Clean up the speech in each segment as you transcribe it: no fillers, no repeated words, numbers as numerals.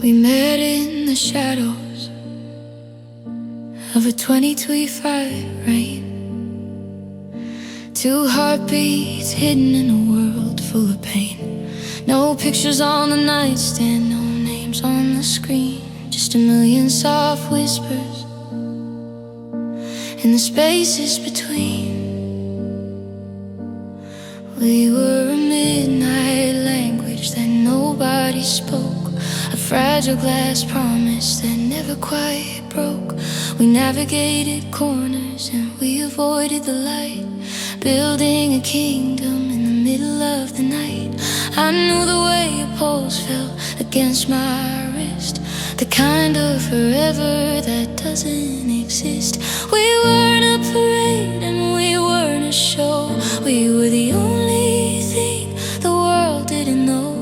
We met in the shadows of a 2025 rain. Two heartbeats hidden in a world full of pain. No pictures on the nightstand, no names on the screen. Just a million soft whispers in the spaces between. We were a midnight language that nobody spoke, a fragile glass promise that never quite broke. We navigated corners and we avoided the light, building a kingdom in the middle of the night. I knew the way your pulse felt against my wrist, the kind of forever that doesn't exist. We weren't a parade and we weren't a show. We were the only thing the world didn't know.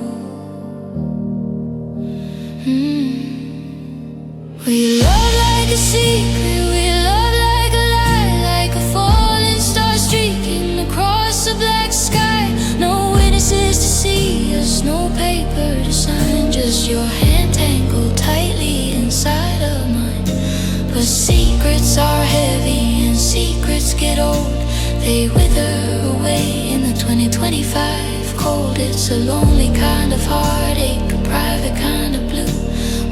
We love like a secret, we love like a lie, like a falling star streaking across a black sky. No witnesses to see us, no paper to sign, just your hand tangled tightly inside of mine. But secrets are heavy and secrets get old, they wither away in the 2025 cold. It's a lonely kind of heartache, a private kind of blue,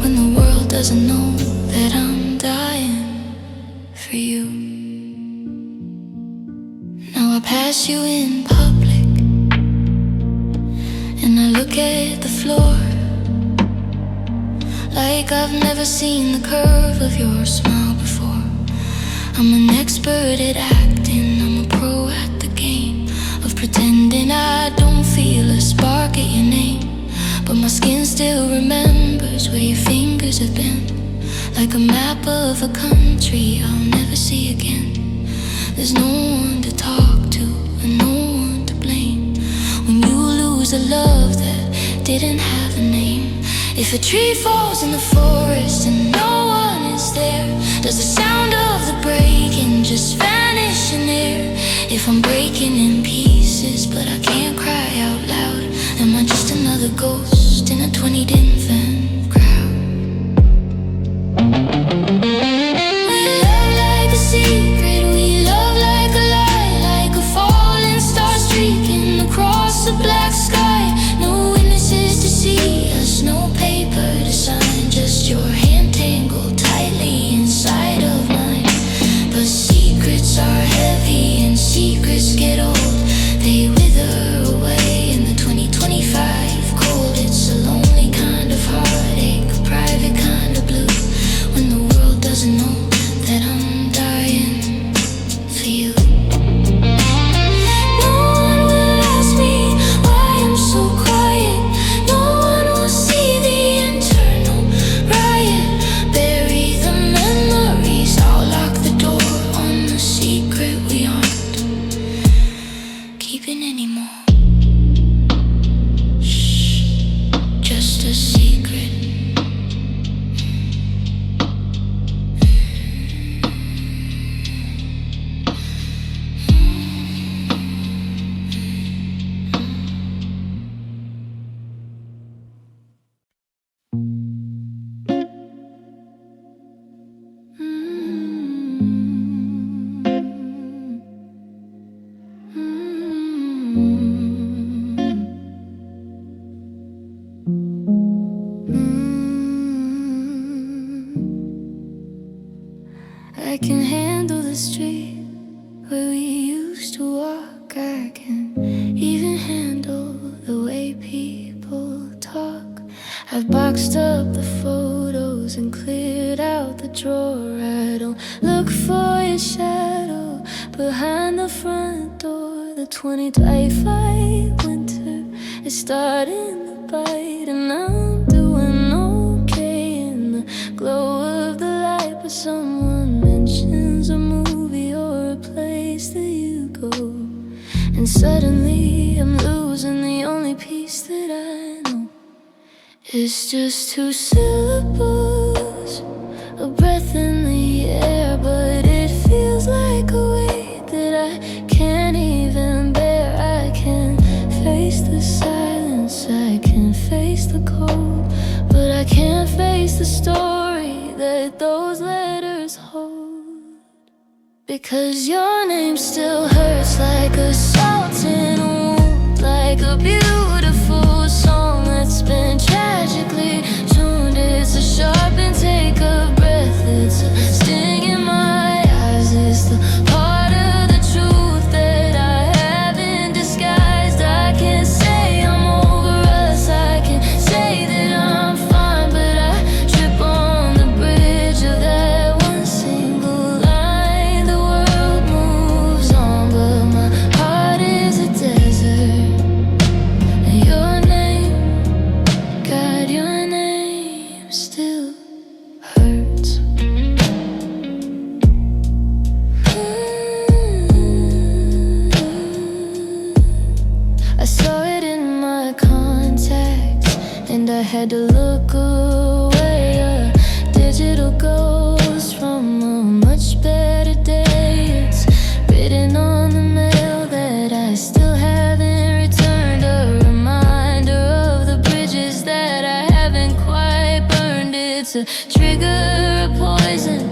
when the world doesn't know that I'm dying for you. Now I pass you in public and I look at the floor, like I've never seen the curve of your smile before. I'm an expert at acting, I'm a pro at the game of pretending I don't feel a spark at your name. But my skin still remembers where your fingers have been, like a map of a country I'll never see again. There's no one to talk to and no one to blame when you lose a love that didn't have a name. If a tree falls in the forest and no one is there, does the sound of the breaking just vanish in air? If I'm breaking in pieces but I can't cry out loud, am I just another ghost in a 20 infant crowd? We love like a secret, we love like a lie, like a falling star streaking across the black sky. No witnesses to see us, no paper to sign, just your hand tangled tightly inside of mine. But secrets are heavy and secrets get old, they wither away in the 2025 cold. It's a lonely kind of heartache, a private kind of blue, when the world doesn't know that I'm dying for you. No one will ask me why I'm so quiet, no one will see the internal riot. Bury the memories, I'll lock the door on the secret we aren't keeping anymore. Shh, just a secret. I can handle the street where we used to walk. I can even handle the way people talk. I've boxed up the photos and cleared out the drawer. I don't look for your shadow behind the front door. The 2025 winter is starting to bite, and I'm doing okay in the glow of the light. But someone mentions a movie or a place that you go, and suddenly I'm losing the only piece that I know. It's just two syllables, a breath in the air, but it feels like a weight that I can't even bear. I can face the silence, I can face the cold, but I can't face story that those letters hold. Because your name still hurts like a salt in a wound, like a beautiful song that's been tragically tuned. It's a sharp intake of breath, it's a sting in my eyes. It's the part of the truth that I haven't disguised. I can't say I'm over us, I can say that I'm fine, but I trip on the bridge of that one single line. The world moves on, but my heart is a desert. And your name, God, your name still hurts. I saw it in my contacts, and I had to look away. A digital ghost from a much better day. It's written on the mail that I still haven't returned, a reminder of the bridges that I haven't quite burned. It's a trigger, a poison,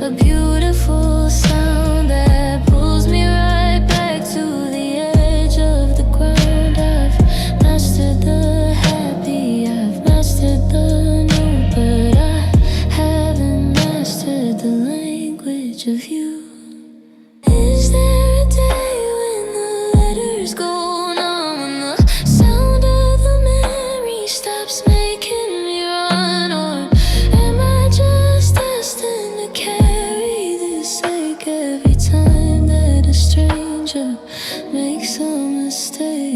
a beautiful sound that pulls me right back to the edge of the ground. I've mastered the happy, I've mastered the new, but I haven't mastered the language of you. Is there a day when the letters go numb, when the sound of the memory stops making me run? Or am I just destined to carry this ache every time that a stranger makes a mistake?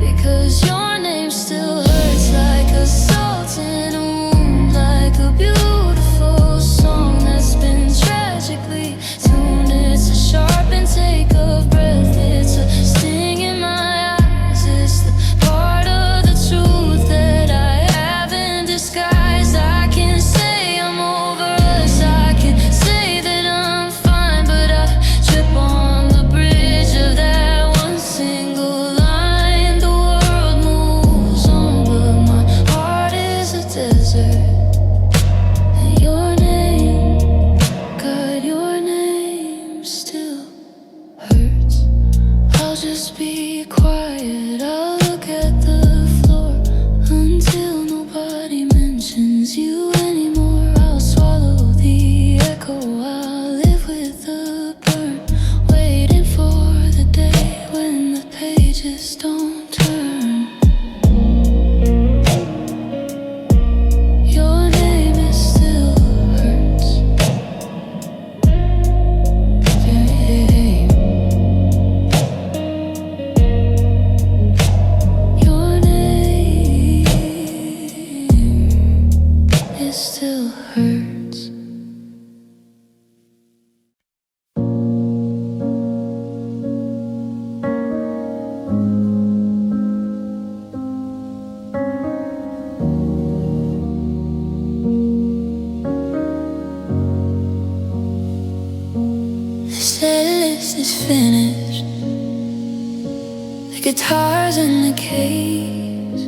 Because your name still hurts like a salt in a wound, like a beautiful song that's been tragically tuned. It's a sharp intake of breath, it's a sting in my eyes. It's the part of the truth that I haven't disguised. I can say I'm over us, I can say that I'm fine, but I trip on the bridge of that one single line. The world moves on, but my heart is a desert. And your name, God, your name still hurts. I'll just be quiet, I'll look at the floor until nobody mentions you anymore. I'll swallow the echo, I'll live with the burn, waiting for the day when the pages don't turn. Your name is still hurts. Your name, it still hurts. The set list is finished, the guitars and the case,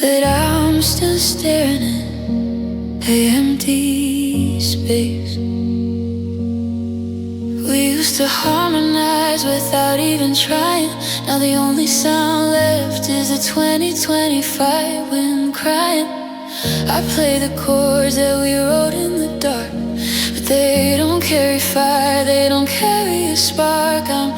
but I'm still staring at the empty space. We used to harmonize without even trying. Now the only sound left is a 2025 wind crying. I play the chords that we wrote in the dark, but they don't carry fire, they don't carry a spark. I'm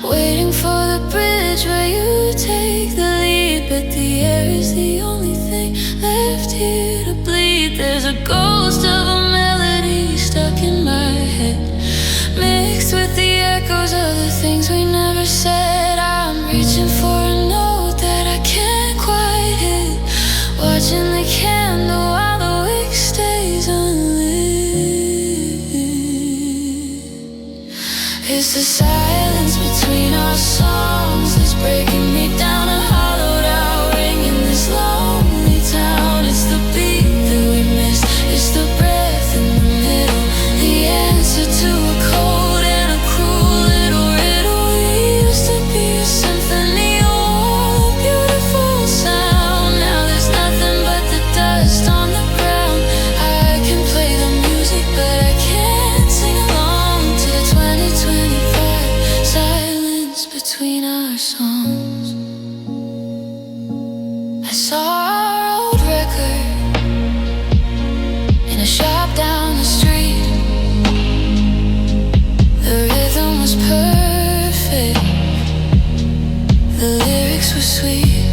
waiting for the bridge where you take the lead, but the air is the only thing left here to bleed. There's a ghost of a melody stuck in my head, mixed with the echoes of the things we never said. I'm reaching for a note that I can't quite hit, watching the candle while the wick stays unlit. It's the silence between our songs breaking me down and hollowed out, ringing this lonely town. It's the beat that we miss, it's the breath in the middle, the answer to a cold and a cruel little riddle. We used to be a symphony, all a beautiful sound. Now there's nothing but the dust on the ground. I can play the music, but I can't sing along to the 2025 silence between our songs. I saw our old record in a shop down the street. The rhythm was perfect, the lyrics were sweet.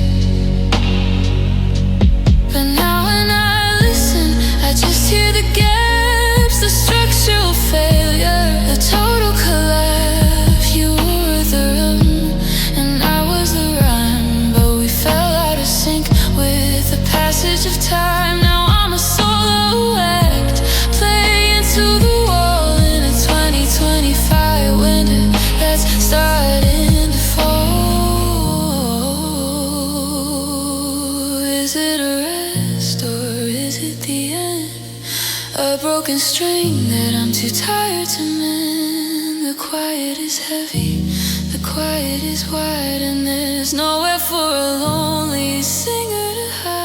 But now when I listen, I just hear the gaps, the structural failure, the total collapse. You were the rhythm and I was the rhyme, but we fell out of sync with the passage of time. Now I'm a solo act, playing to the wall in a 2025 winter that's starting to fall. Is it a rest or is it the end? A broken string that I'm too tired to mend. The quiet is heavy, the quiet is wide, and there's nowhere for a lonely singer to hide.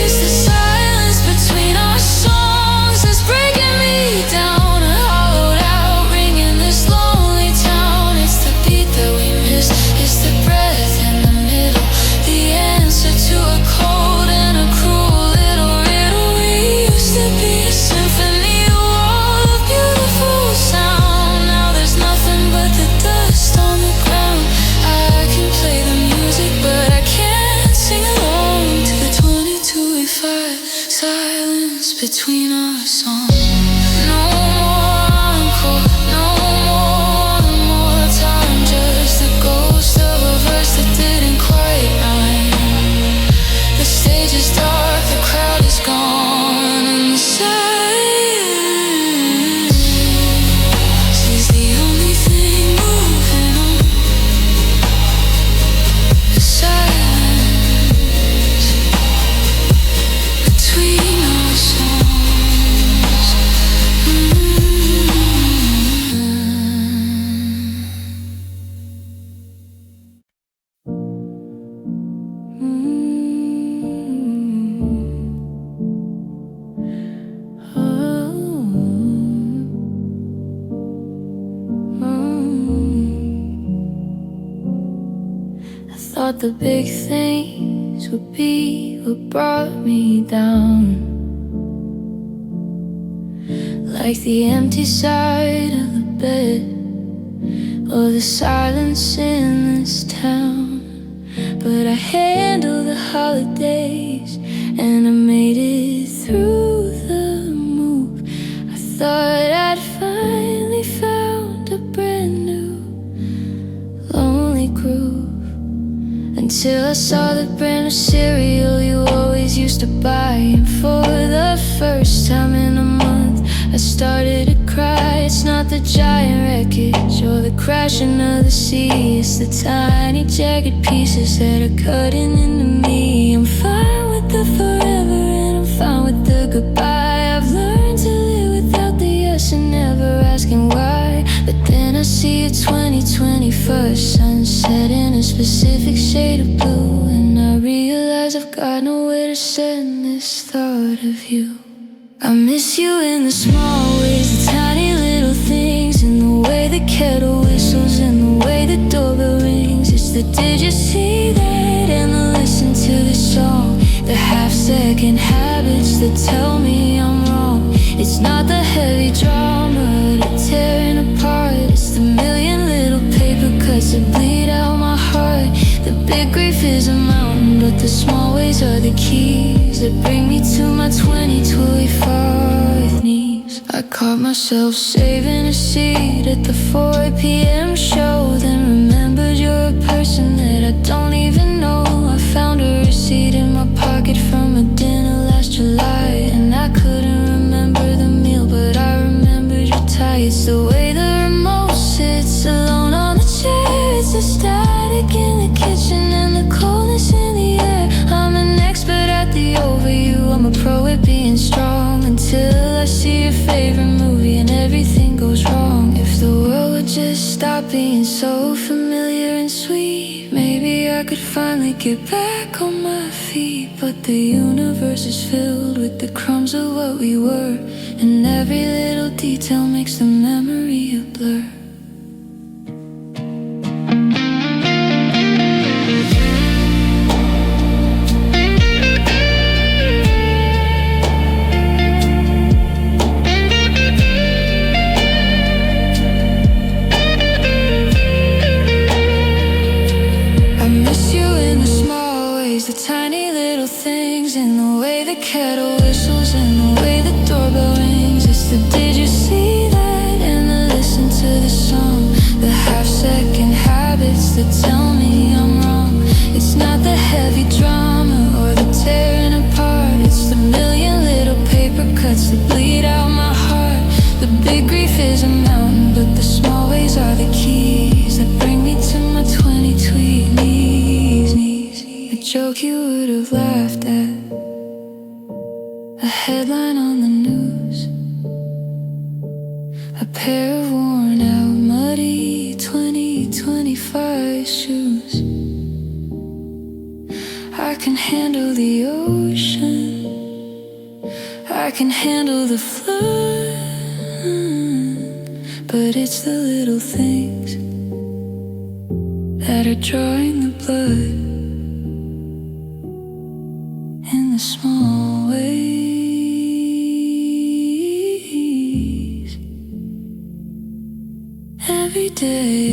It's the silence between our songs that's breaking me down and hollowed out, ringing this lonely town. It's the beat that we miss, it's the breath in the middle, the answer to a cold and a cruel little riddle. We used to be a symphony, all a beautiful sound. Now there's nothing but the dust on the ground. I can play the music, but I can't sing along to the 22:05 silence between our songs. No more encore, no more time, just the ghost of a verse that didn't quite rhyme. The stage is dark, the crowd is gone, and the silence is the only thing moving on. The silence between our songs. I thought the big things would be what brought me down, like the empty side of the bed or the silence in this town. But I handled the holidays and I made it through the move. I thought I'd finally found a brand new lonely groove, until I saw the brand new cereal you always used to buy. And for the first time in a month I started to cry. It's not the giant wreckage or the crashing of the sea, it's the tiny jagged pieces that are cutting into me. I'm fine with the forever and I'm fine with the goodbye. I've learned to live without the yes and never asking why. But then I see a 2021 sunset in a specific shade of blue, and I realize I've got nowhere to send this thought of you. I miss you in the small ways, the tiny little things, in the way the kettle whistles and the way the doorbell rings. It's the did you see that and the listen to this song, the half-second habits that tell me I'm wrong. It's not the heavy drama, the tearing apart, it's the million little paper cuts that bleed out my heart. The big grief is a mountain, but the small ways are the keys that bring me to my 2025 knees. I caught myself saving a seat at the 4 p.m. show. stop being so familiar and sweet. Maybe I could finally get back on my feet. But the universe is filled with the crumbs of what we were, and every little detail makes the memory a blur. The tiny little things, in the way the kettle whistles, and the way the doorbell rings. It's the did you see that, and the listen to the song, the half-second habits that tell me I'm wrong. It's not the heavy drama or the tearing apart. It's the million little paper cuts that bleed out my heart. The big grief is a mountain, but the small ways are the keys that bring me to my 20-tweet knees. A joke you would have laughed at, a headline on the news, a pair of worn out, muddy 2025 shoes. I can handle the ocean, I can handle the flood, but it's the little things that are drawing the blood. Small ways, every day,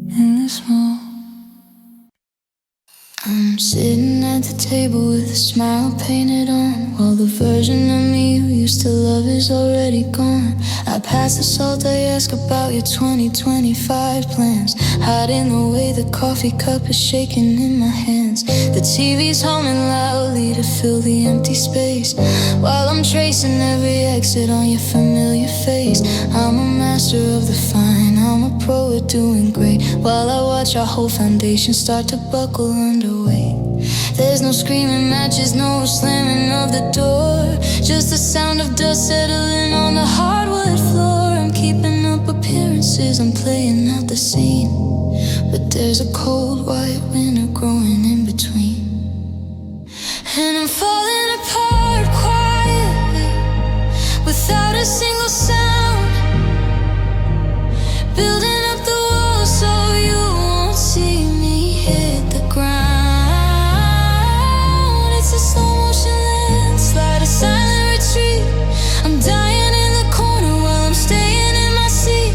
in the small. I'm sitting at the table with a smile painted on, while the version of me you used to love is already gone. I pass the salt, I ask about your 2025 plans, hiding the way the coffee cup is shaking in my hands. The TV's humming loudly to fill the empty space, while I'm tracing every exit on your familiar face. I'm a master of the fine, I'm a pro at doing great, while I watch our whole foundation start to buckle under weight. There's no screaming matches, no slamming of the door, just the sound of dust settling on the hardwood floor. I'm keeping up appearances, I'm playing out the scene, but there's a cold white winter growing in between. And I'm falling apart quietly, without a single sound, building up the walls so you won't see me hit the ground. It's a slow motion landslide, a silent retreat. I'm dying in the corner while I'm staying in my seat.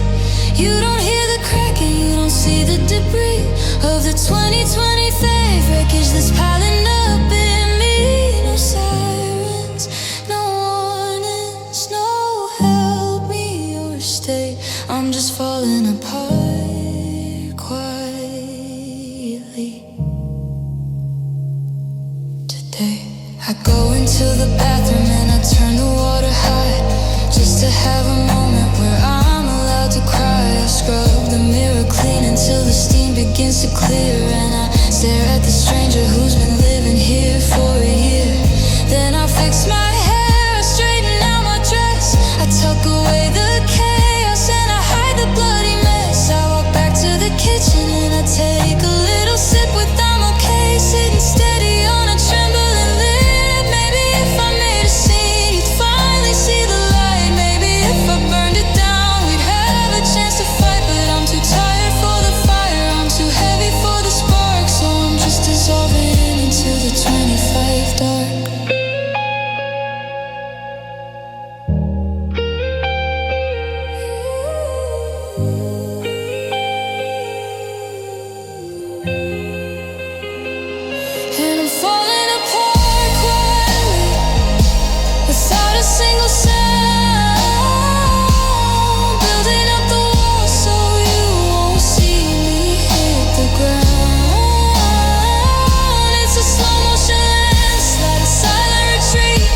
You don't hear the cracking, you don't see the debris of the 2025 wreckage that's piling up in me. No sirens, no warnings, no help me or stay. I'm just falling apart quietly today. I go into the bathroom and I turn the water high, just to have a moment where I'm allowed to cry. I scrub the mirror clean until the steam begins to clear, and I stare at the stranger who's been living here for a year. Then I fix my hair, I straighten out my dress, I tuck away the chaos and I hide the bloody mess. I walk back to the kitchen and I take a little sip with I'm okay, sitting steady on a trembling lid. Maybe if I made a scene, you'd finally see the light. Maybe if I burned it down, we'd have a chance to fight. But I'm too tired for the fire, I'm too heavy for the spark, so I'm just dissolving into the 25 dark. And I'm falling apart quietly, without a single sound, building up the walls so you won't see me hit the ground. It's a slow motion landslide, a silent retreat.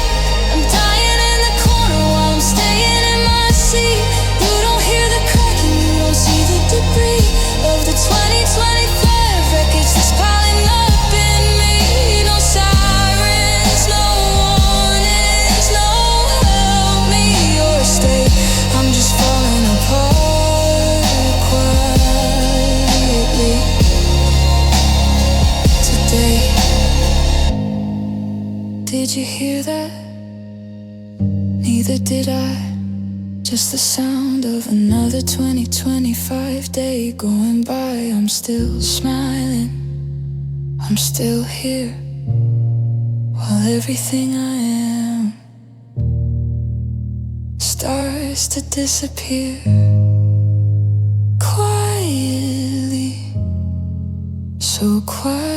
I'm dying in the corner while I'm staying in my seat. You don't hear the cracking, you don't see the debris of the 2025 wreckage that's piling up in me. No sirens, no warnings, no Did you hear that? Neither did I. Just the sound of another 2025 day going by. I'm still smiling, I'm still here, while everything I am starts to disappear quietly, so quietly.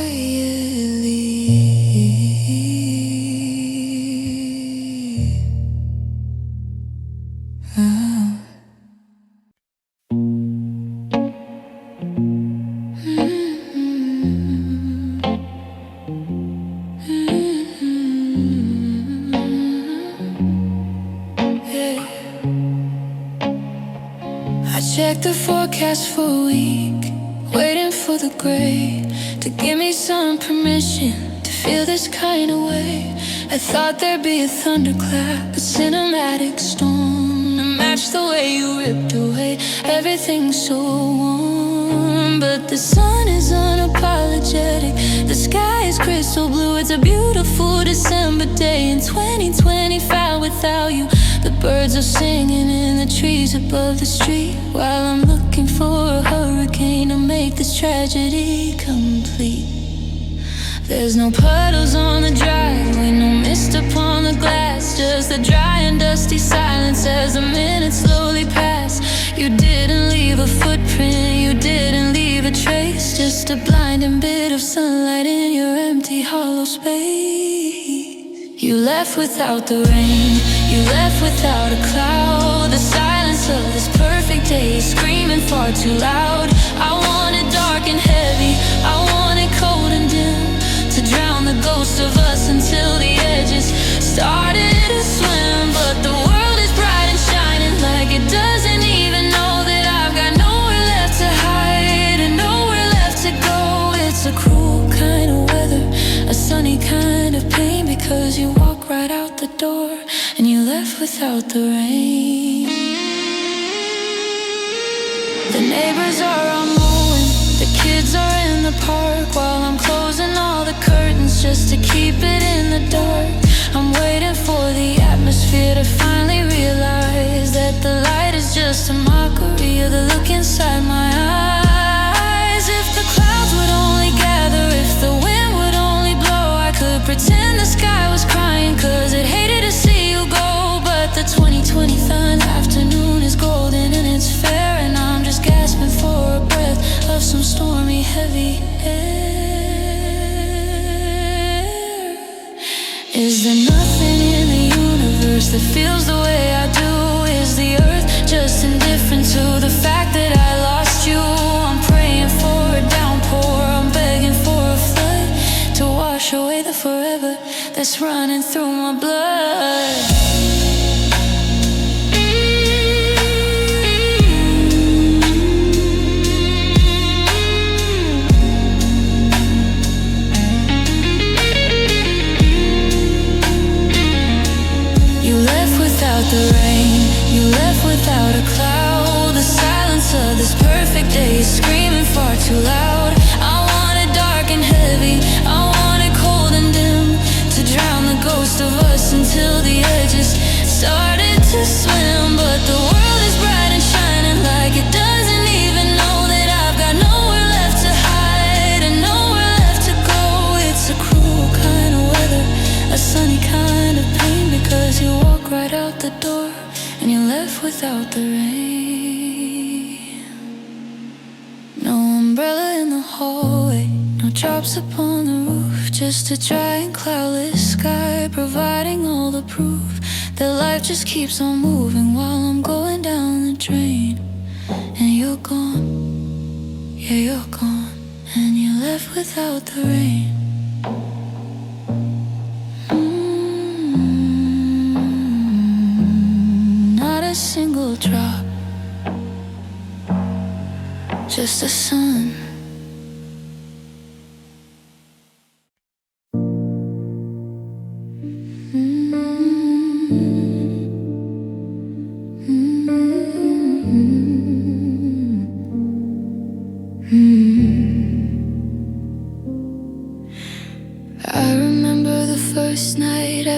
I checked the forecast for a week, waiting for the gray to give me some permission to feel this kind of way. I thought there'd be a thunderclap, a cinematic storm to match the way you ripped away everything so warm. But the sun is unapologetic, the sky is crystal blue. It's a beautiful December day in 2025 without you. The birds are singing in the trees above the street, while I'm looking for a hurricane to make this tragedy complete. There's no puddles on the driveway, no mist upon the glass, just the dry and dusty silence as the minutes slowly pass. You didn't leave a footprint, you didn't leave a trace, just a blinding bit of sunlight in your empty hollow space. You left without the rain, you left without a cloud. The silence of this perfect day is screaming far too loud. I want it dark and heavy, I want it cold and dim, to drown the ghost of us until the edges started to swim. But the world is bright and shining like it doesn't even know that I've got nowhere left to hide and nowhere left to go. It's a cruel kind of weather, a sunny kind of pain, because you walk right out the door and you left without the rain. The neighbors are all mowing, the kids are in the park, while I'm closing all the curtains just to keep it in the dark. I'm waiting for the atmosphere to finally realize that the light is just a mockery of the look inside my eyes. If the clouds would only gather, if the wind would only blow, I could pretend the sky was crying cause it hated to see you go. But the 2025 afternoon is golden and it's fair, and I'm just gasping for a breath of some stormy heavy air. Is there nothing in the universe that feels the way I do? Is the earth just indifferent to the fact that I lost you? I'm praying for a downpour, I'm begging for a flood to wash away the forever that's running through my blood. The rain, you left without a cloud. The silence of this perfect day is screaming far too loud. I want it dark and heavy, I want it cold and dim, to drown the ghost of us until the edges started to swim. But the world is bright and shining like it doesn't even know that I've got nowhere left to hide and nowhere left to go. It's a cruel kind of weather, a sunny kind of pain, because you walk right out the door and you left without the rain. No umbrella in the hallway, no drops upon the roof, just a dry and cloudless sky providing all the proof that life just keeps on moving while I'm going down the drain. And you're gone, yeah, you're gone, and you left without the rain. Single drop, just the sun. I remember the first night I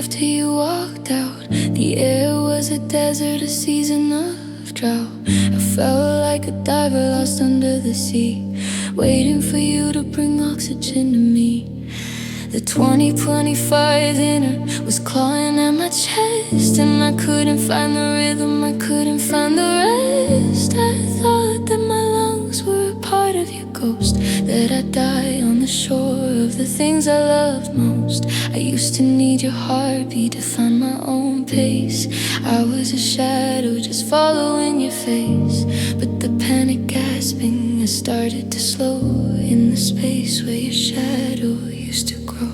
was a desert, a season of drought. I felt like a diver lost under the sea, waiting for you to bring oxygen to me. The 2025 inner was clawing at my chest, and I couldn't find the rhythm, I couldn't find the rest. I thought that my lungs were a part of your ghost, that I'd die on the shore of the things I loved most. I used to need your heartbeat to find my own pace. I was a shadow just following your face, but the panic gasping has started to slow in the space where your shadow used to grow.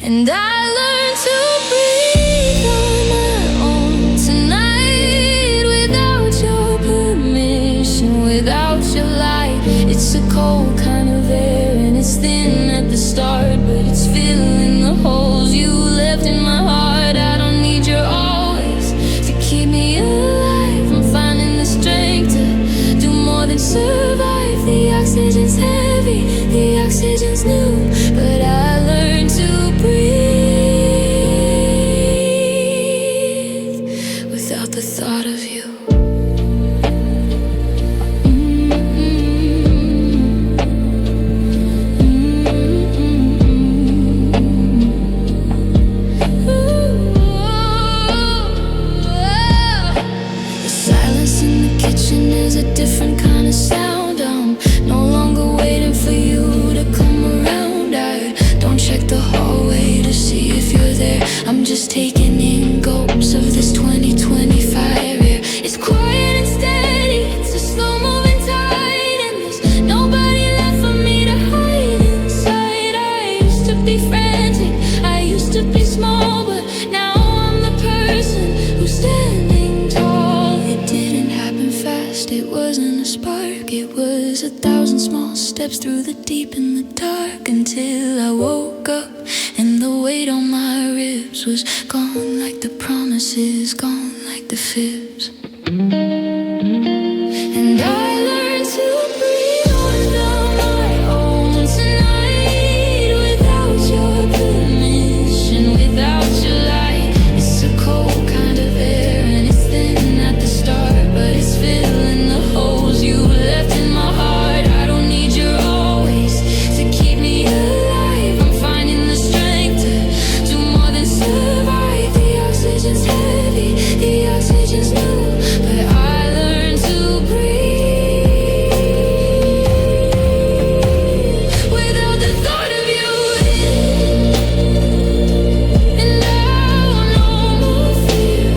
And I learned to breathe on my own tonight, without your permission, without your light. It's a cold kind of air, and it's thin at the start, but it's filling the holes you left in my heart. I don't need your always to keep me alive. I'm finding the strength to do more than survive. The oxygen's heavy, the oxygen's new, but I learned to breathe without the thought of you. The silence in the kitchen is a different kind of sound. I'm no longer waiting for you to come around. I don't check the hallway to see if you're there. I'm just taking in gulps of this 2025 air. It's quiet and steady, it's a slow-moving tide, and there's nobody left for me to hide inside. I used to be frantic, I used to be small, but now I'm the person who's standing tall. It didn't happen fast, it wasn't a spark, it was 1,000 small steps through the deep in the dark, until I woke up and the weight on my ribs was gone, like the promises, gone like the fibs. And I learned to breathe on my own tonight, without your permission, without your light. It's a cold kind of air, and it's thin at the start, but it's filling the holes you left in my heart. I don't need your always to keep me alive. I'm finding the strength to do more than survive. The oxygen's heavy, the oxygen's new, but I learned to breathe without the thought of you. And now no more fear,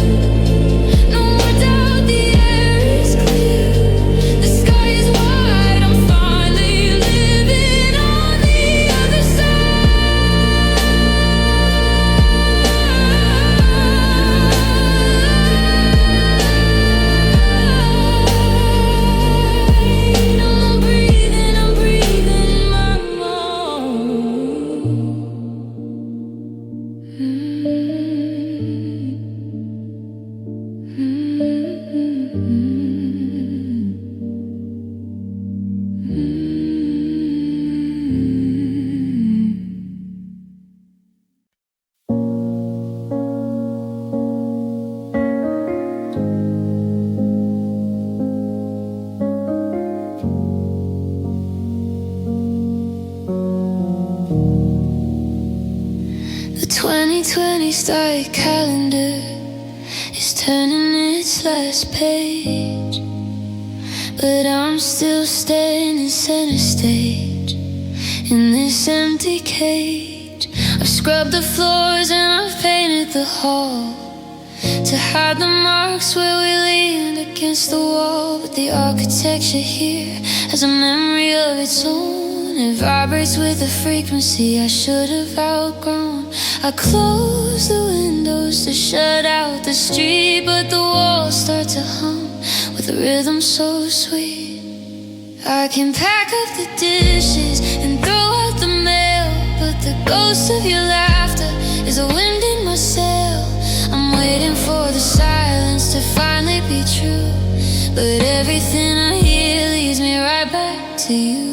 no more doubt. The air is clear, the sky is wide. I'm finally living on the other side. I'm breathing my own. The 2020 star calendar is turning its last page, but I'm still standing center stage in this empty cage. I've scrubbed the floors and I've painted the hall to hide the marks where we leaned against the wall, but the architecture here has a memory of its own. It vibrates with a frequency I should have outgrown. I close the windows to shut out the street, but the walls start to hum with a rhythm so sweet. I can pack up the dishes and throw out the mail, but the ghost of your laughter is a wind in my sail. I'm waiting for the silence to finally be true, but everything I hear leads me right back to you.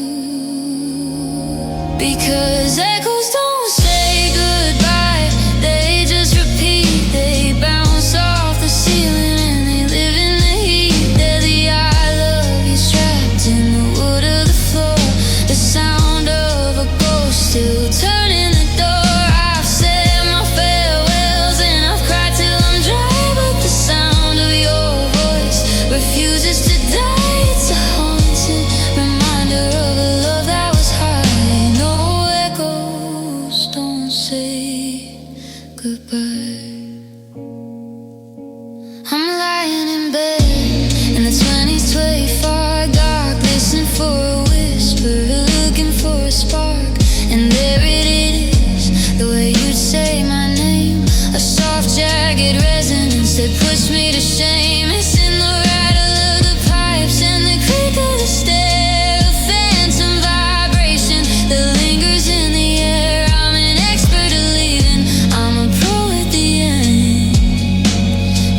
Because echoes don't say goodbye, they just repeat, they bounce I'm lying in bed in the 20s, way far dark, listening for a whisper, looking for a spark. And there it is, the way you'd say my name, a soft, jagged resonance that puts me to shame. It's in the rattle of the pipes and the creak of the stair, a phantom vibration that lingers in the air. I'm an expert at leaving, I'm a pro at the end.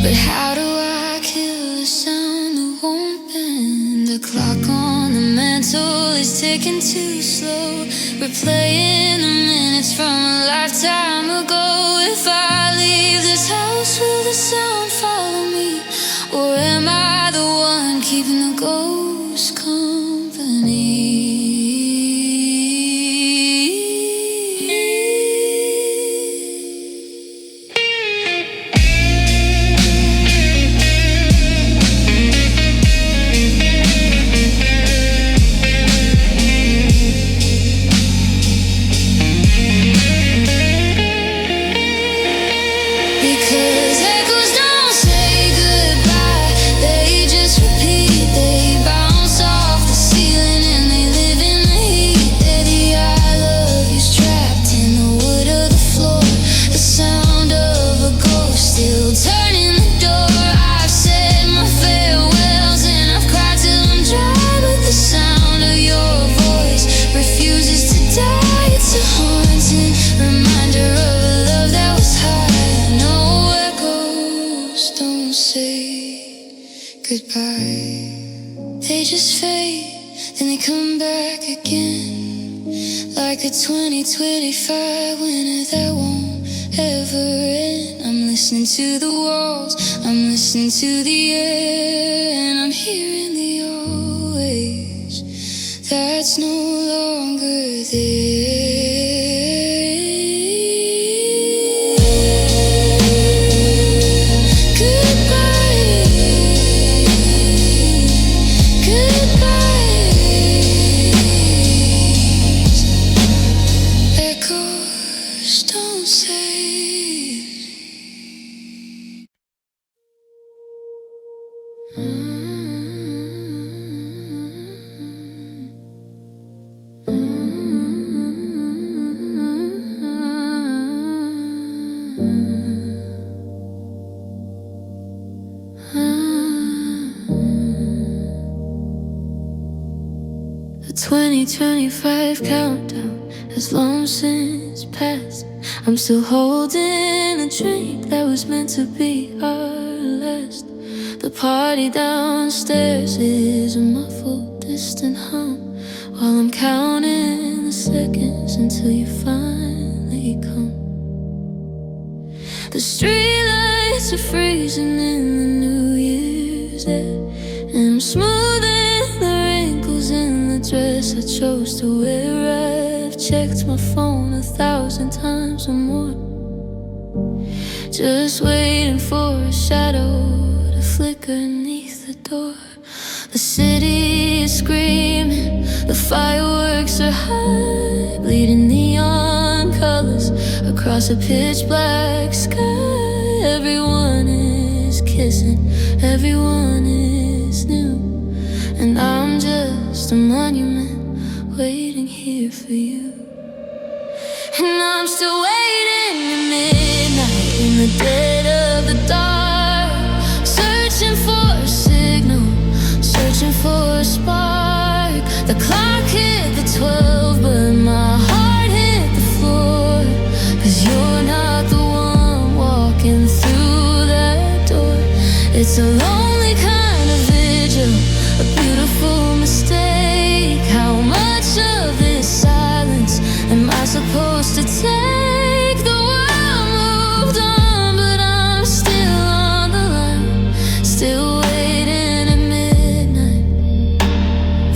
But how do I kill the sound that won't bend? The clock on the mantle is ticking too slow, replaying the minutes from a lifetime ago. If I leave this house, will the sound follow me? Or am I the one keeping the ghost company? Because echoes don't say goodbye, they just repeat. They bounce off the ceiling and they live in the heat. They're the I love yous trapped in the wood of the floor, the sound of a ghost still turning the door. I've said my farewells and I've cried till I'm dry, but the sound of your voice refuses to die. It's a haunting reminder of a love that was high. No echoes don't say goodbye, they just fade, then they come back again, like a 2025 winter that won't ever end. I'm listening to the walls, I'm listening to the air, and I'm hearing the always that's no longer there. Echoes don't say. The 2025 countdown has long since passed. I'm still holding a drink that was meant to be our last. The party downstairs is a muffled, distant hum, while I'm counting the seconds until you finally come. The streetlights are freezing in the New Year's air, and I'm smoothing the wrinkles in the dress I chose to wear. I've checked my phone 1,000 times or more, just waiting for a shadow to flicker beneath the door. The city is screaming, the fireworks are high, bleeding neon colors across a pitch black sky. Everyone is kissing, everyone is new, and I'm just a monument waiting here for you. And I'm still waiting at midnight in the dead of the dark, searching for a signal, searching for a spark. The clock hit the 12, but my heart hit the floor, 'cause you're not the one walking through that door. It's a lonely kind of vigil, a beautiful mistake. How much of this silence am I supposed to take? The world moved on, but I'm still on the line, still waiting at midnight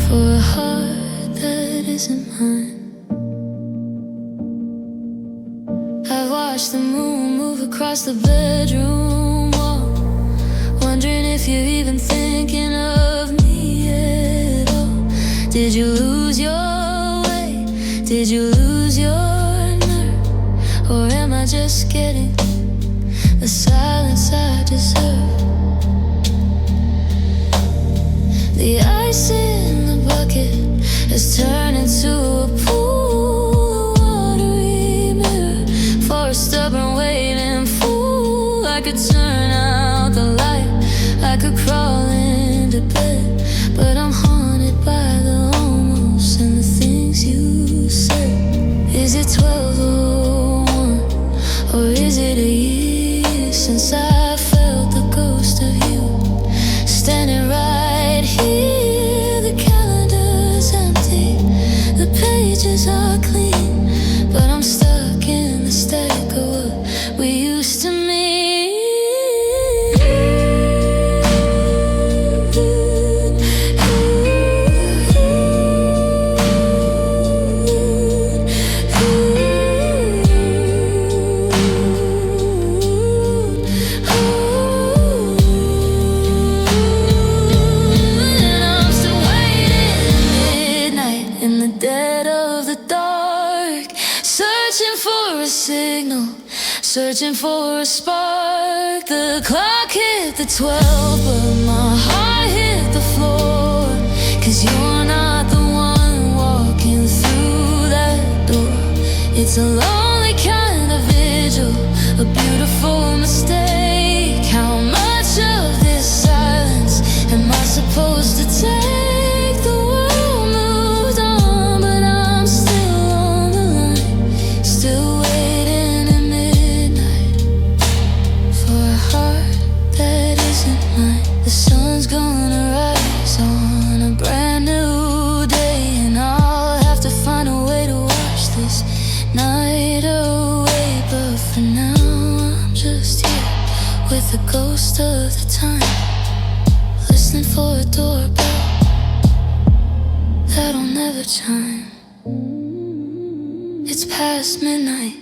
for a heart that isn't mine. I've watched the moon move across the bedroom wall, wondering if you're even thinking of me at all. Did you lose your way? Did you lose your nerve? Or am I just getting deserve. The ice in the bucket has turned into a pool, a watery mirror for a stubborn waiting fool. I could turn out the light, I could crawl into bed, but I'm haunted by the almost and the things you said. Is it 12:01, or is it a year since I felt the ghost of you standing right here? The calendar's empty, the pages are clean, but I'm stuck in the stack of what we used to mean. Searching for a spark. The clock hit the 12, but my heart hit the floor. 'Cause you're not the one walking through that door. It's a lonely kind of vigil, a beautiful mistake. How much of this silence am I supposed to take? The world moved on, but I'm still on the line, still the sun's gonna rise on a brand new day, and I'll have to find a way to wash this night away. But for now, I'm just here with the ghost of the time, listening for a doorbell that'll never chime. It's past midnight,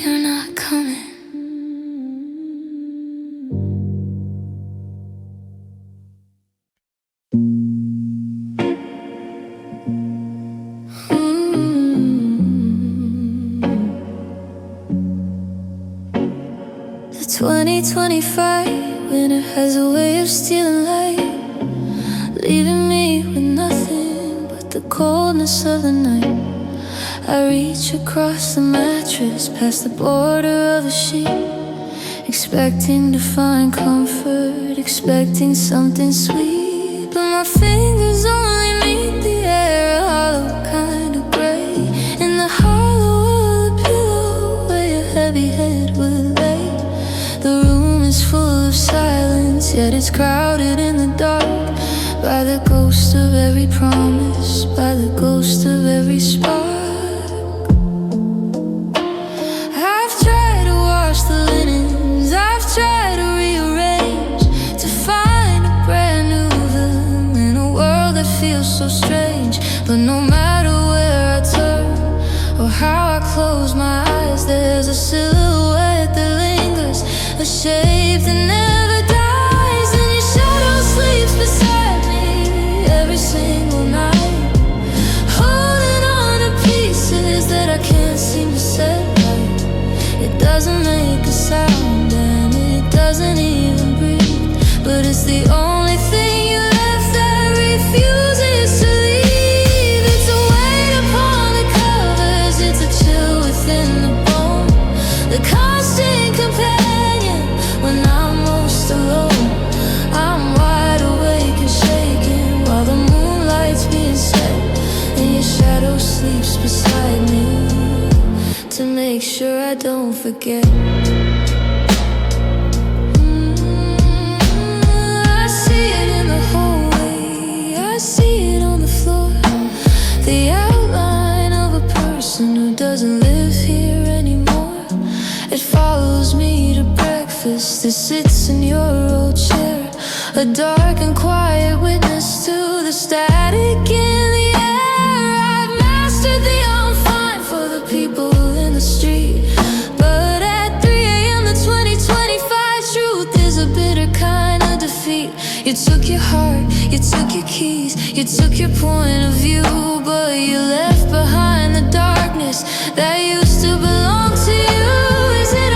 you're not coming. The 2025 winter has a way of stealing light, leaving me with nothing but the coldness of the night. I reach across the mattress, past the border of a sheet, expecting to find comfort, expecting something sweet. But my fingers only meet the air, a hollow kind of gray, in the hollow of the pillow where your heavy head would lay. The room is full of silence, yet it's crowded in the dark by the ghost of every promise, by the ghost of every spark. I've tried to wash the linens, I've tried to rearrange, to find a brand new them in a world that feels so strange. But no matter where I turn or how I close my eyes, there's a silhouette that lingers, a shape that never dies. And your shadow sleeps beside me every single night, holding on to pieces that I can't seem to set right. It doesn't make a sound and it doesn't even breathe, but it's the only thing you left that refuses to leave. It's a weight upon the covers, it's a chill within the bone, the constant companion when I'm most alone. I'm wide awake and shaking while the moonlight's being set, and your shadow sleeps beside me to make sure I don't forget. I see it in the hallway, I see it on the floor, the outline of a person who doesn't live here anymore. It follows me to breakfast, it sits in your old chair, a dark and quiet witness to the static in the air. I've mastered the I'm fine for the people in the street, but at 3 a.m. the 2025 truth is a bitter kind of defeat. You took your heart, you took your keys, you took your point of view, but you left behind the darkness that used to belong to you. Is it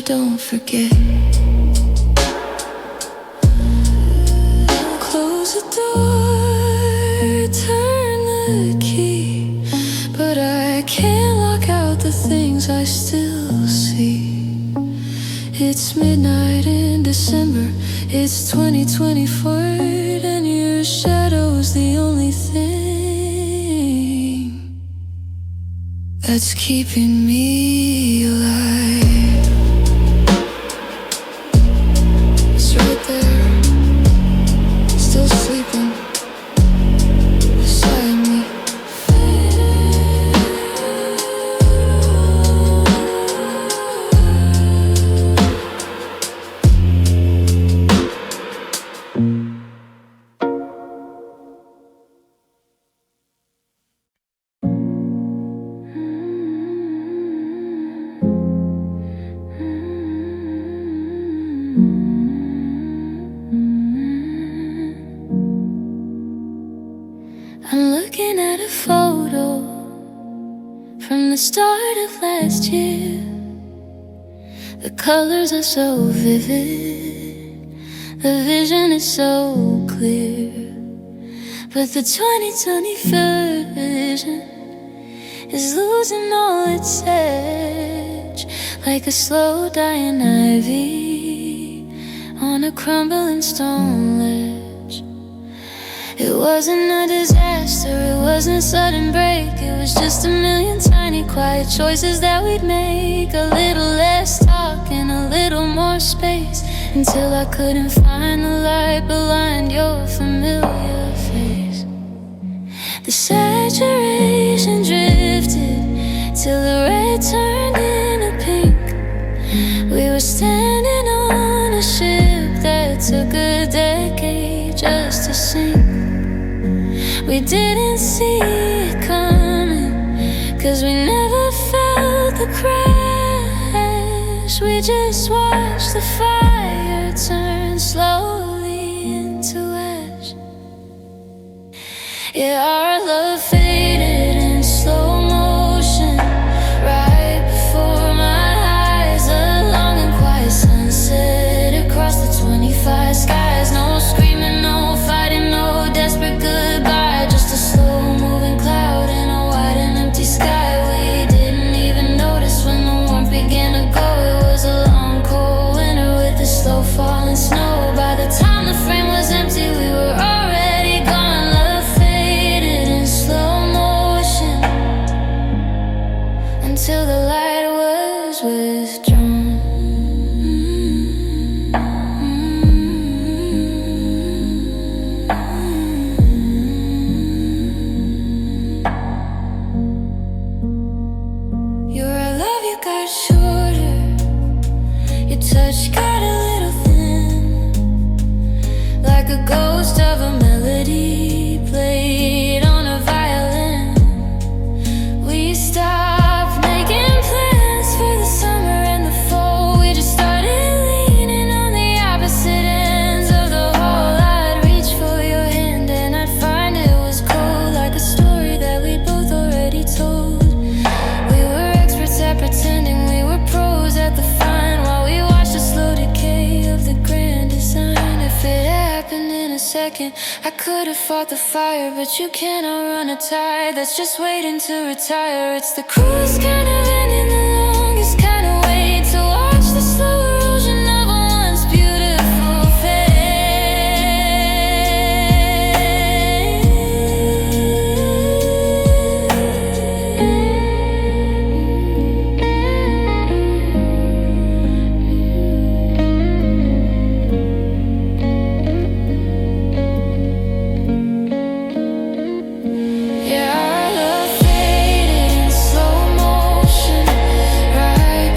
don't forget. Close the door, turn the key, but I can't lock out the things I still see. It's midnight in December, it's 2024, and your shadow's the only thing that's keeping me alive. It's right there, still sleeping beside me. I'm looking at a photo from the start of last year. The colors are so vivid, the vision is so clear. But the 2020 version is losing all its edge, like a slow dying ivy on a crumbling stone ledge. It wasn't a disaster, it wasn't a sudden break. It was just a million tiny quiet choices that we'd make. A little less talk and a little more space, until I couldn't find the light behind your familiar face. The saturation drifted till the red turned into pink. We were standing on a ship that took a decade just to sink. We didn't see it coming, 'cause we never felt the crash. We just watched the fire turn slowly into ash. Yeah, our love faded in slow motion right before my eyes. A long and quiet sunset across the 25 skies. No screaming, no fighting, no desperate goodbye. Just a slow-moving cloud in a wide and empty sky. We didn't even notice when the warmth began to go. It was a long, cold winter with the slow-falling snow. By the time the frame was empty, we were already gone. Love faded in slow motion until the light was withdrawn. Got shorter, your touch got a little thin, like a ghost of a melody played on a violin. We stopped making plans for the summer and the fall. We just started leaning on the opposite ends of the hall. I'd reach for your hand and I'd find it was cold, like a story that we both already told. Pretending we were pros at the fine, while we watched the slow decay of the grand design. If it happened in a second, I could have fought the fire, but you can't outrun a tide that's just waiting to retire. It's the cruise kind of ending, the longest kind of wait, to watch the slow erosion of a once beautiful face. Yeah, our love faded in slow motion right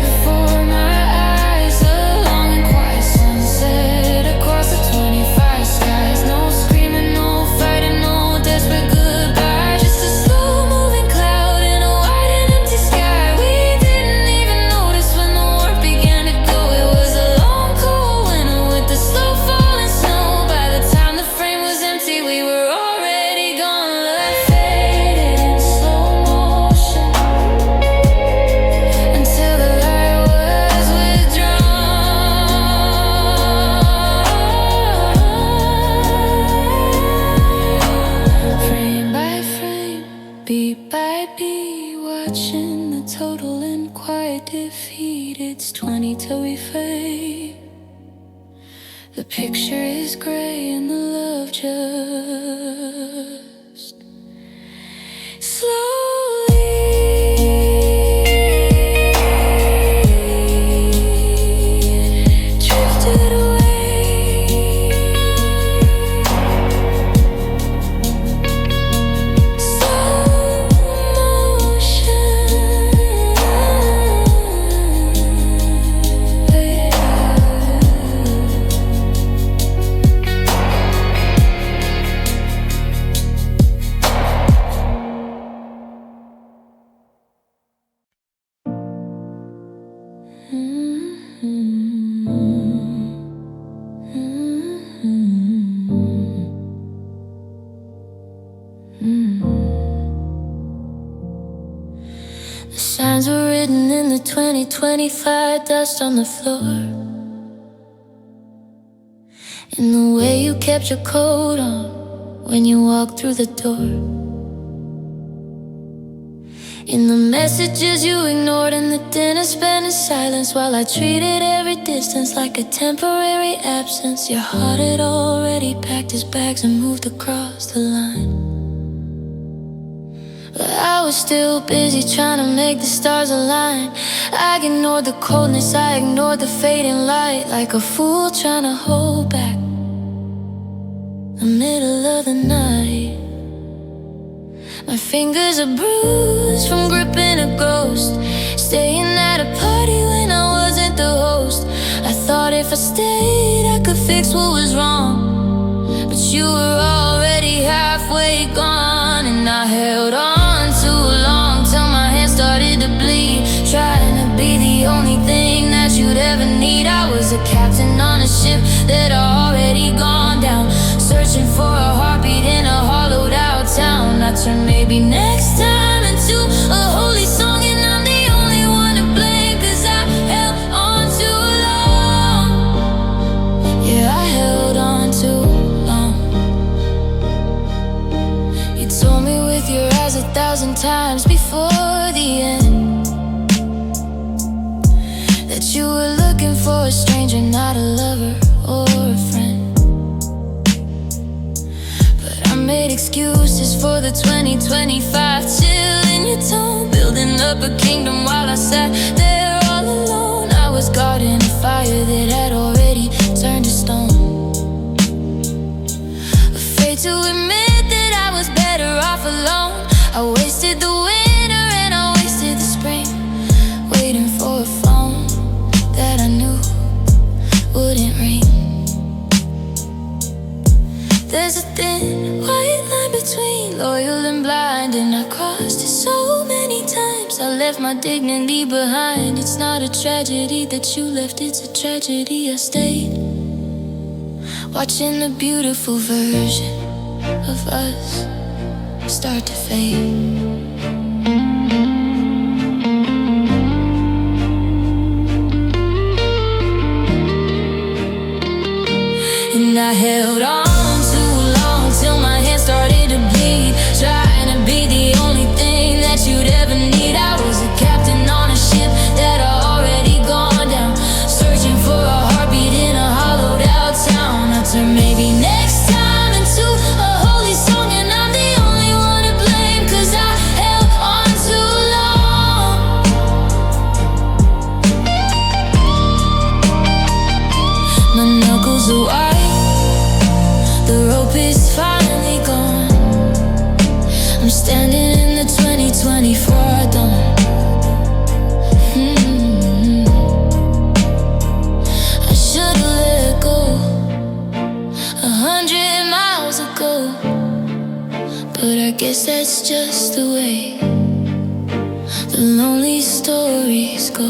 picture is gray and the love just slowly drifted away. Slow motion. The signs were written in the 2025 dust on the floor. In the way you kept your coat on when you walked through the door. In the messages you ignored and the dinner spent in silence, while I treated every distance like a temporary absence. Your heart had already packed his bags and moved across the line. But I was still busy trying to make the stars align. I ignored the coldness, I ignored the fading light, like a fool trying to hold back the middle of the night. My fingers are bruised from gripping a ghost, staying at a party when I wasn't the host. I thought if I stayed I could fix what was wrong, but you were already halfway gone. And I held on too long till my hands started to bleed, trying to be the only thing that you'd ever need. I was a captain on a ship that had already gone down, searching for a heartbeat in a hollowed out town. I turned maybe next time into a holy song, and I'm the only one to blame, 'cause I held on too long. Yeah, I held on too long. You told me with your eyes 1,000 times before the end that you were looking for a stranger, not a lover or a friend. I made excuses for the 2025 chill in your tone, building up a kingdom while I sat there all alone. I was guarding a fire that had already turned to stone, afraid to admit that I was better off alone. I wasted the winter and I wasted the spring, waiting for a phone that I knew wouldn't ring. There's a thin white line between loyal and blind, and I crossed it so many times. I left my dignity behind. It's not a tragedy that you left, it's a tragedy I stayed, watching the beautiful version of us start to fade. And I held on till my hands started to bleed, trying to be the only thing that you'd ever need. I was a captain on a ship that had already gone down, searching for a heartbeat in a hollowed out town. I turned maybe next time into a holy song, and I'm the only one to blame, 'cause I held on too long. My knuckles are white, the rope is finally gone. I'm standing in the 2024 dawn. I should've let go 100 miles ago, but I guess that's just the way the lonely stories go.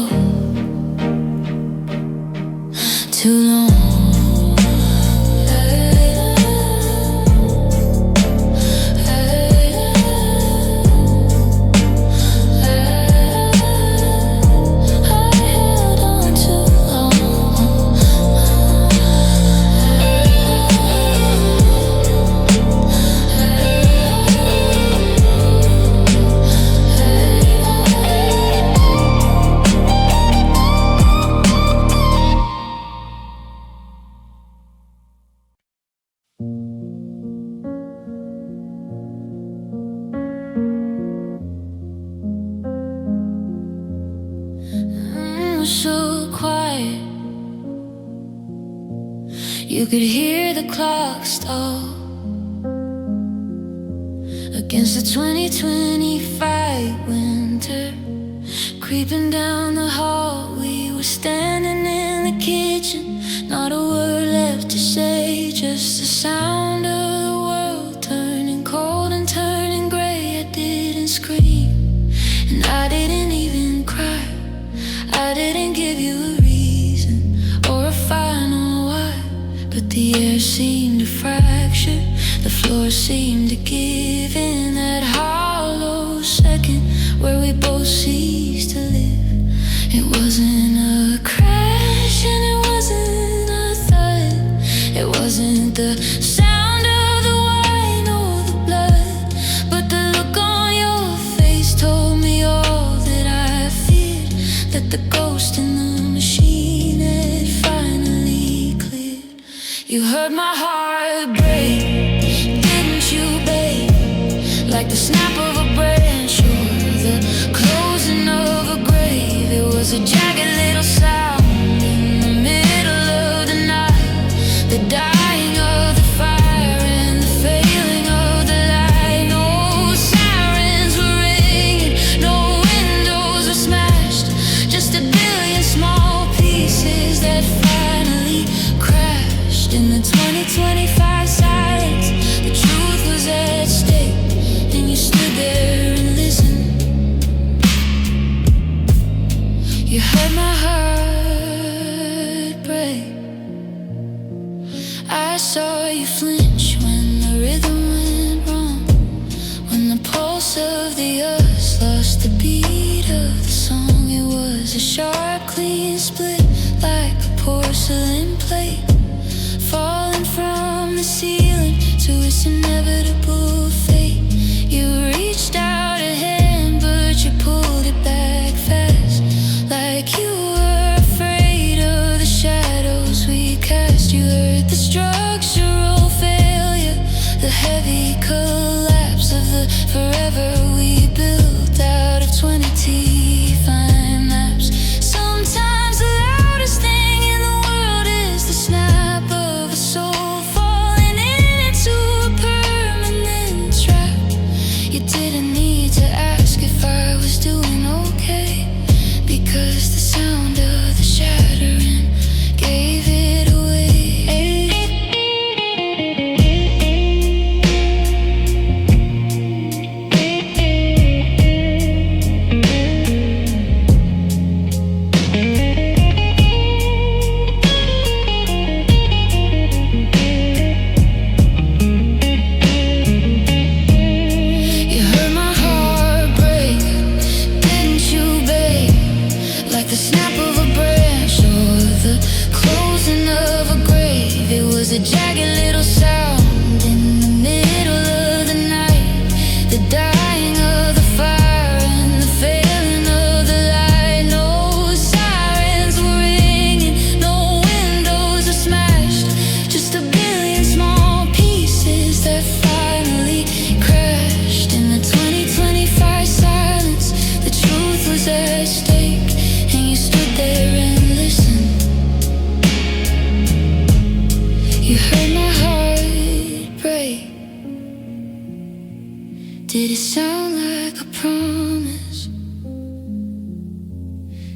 Too long. so quiet. You could hear the clock stall against the 2025 winter, creeping down the hall. We were standing in the kitchen, not a word left to say, just the sound of the world turning cold and turning gray. I didn't scream, and I didn't even cry. I didn't give you a reason or a final why, but the air seemed to fracture, the floor seemed to give in. That hollow second where we both ceased to live. It wasn't a crash and it wasn't a thud. It wasn't the sound of the wine or the blood, but the look on your face told me all that I feared, that the ghost in the machine had finally cleared. You heard my heart break, didn't you, babe? Like the snap of a branch or the closing of a grave. It was a jagged little sound in the middle of the night, the dying of the fire and the failing of the light. No sirens were ringing, no windows were smashed, just a billion small pieces that finally crashed in the 2025 silence. The truth was at stake, and you stood there and listened. You heard my heart break. I saw you flinch when the rhythm went wrong, when the pulse of the earth lost the beat of the song. It was a sharp, clean split, like a porcelain plate falling from the ceiling to its inevitable fate. You reached out a hand, but you pulled it back fast, like you were afraid of the shadows we cast. You heard the structural failure, the heavy collapse of the forever we built out of 20 T-fine maps. Sometimes the loudest thing in the world is the snap of a soul falling into a permanent trap. You didn't need to ask if I was doing okay, because the sound of the shattering gave it away. You heard my heart break, didn't you, babe? Like the snap of a branch or the closing of a grave. It was a jagged little sound in the middle of the night, the dying of the fire and the failing of the light. No sirens were ringing, no windows were smashed, just a billion small pieces that finally crashed in the 2025 silence. The truth was at stake, and you stood there and listened. You heard my heart break. Did it sound like a promise?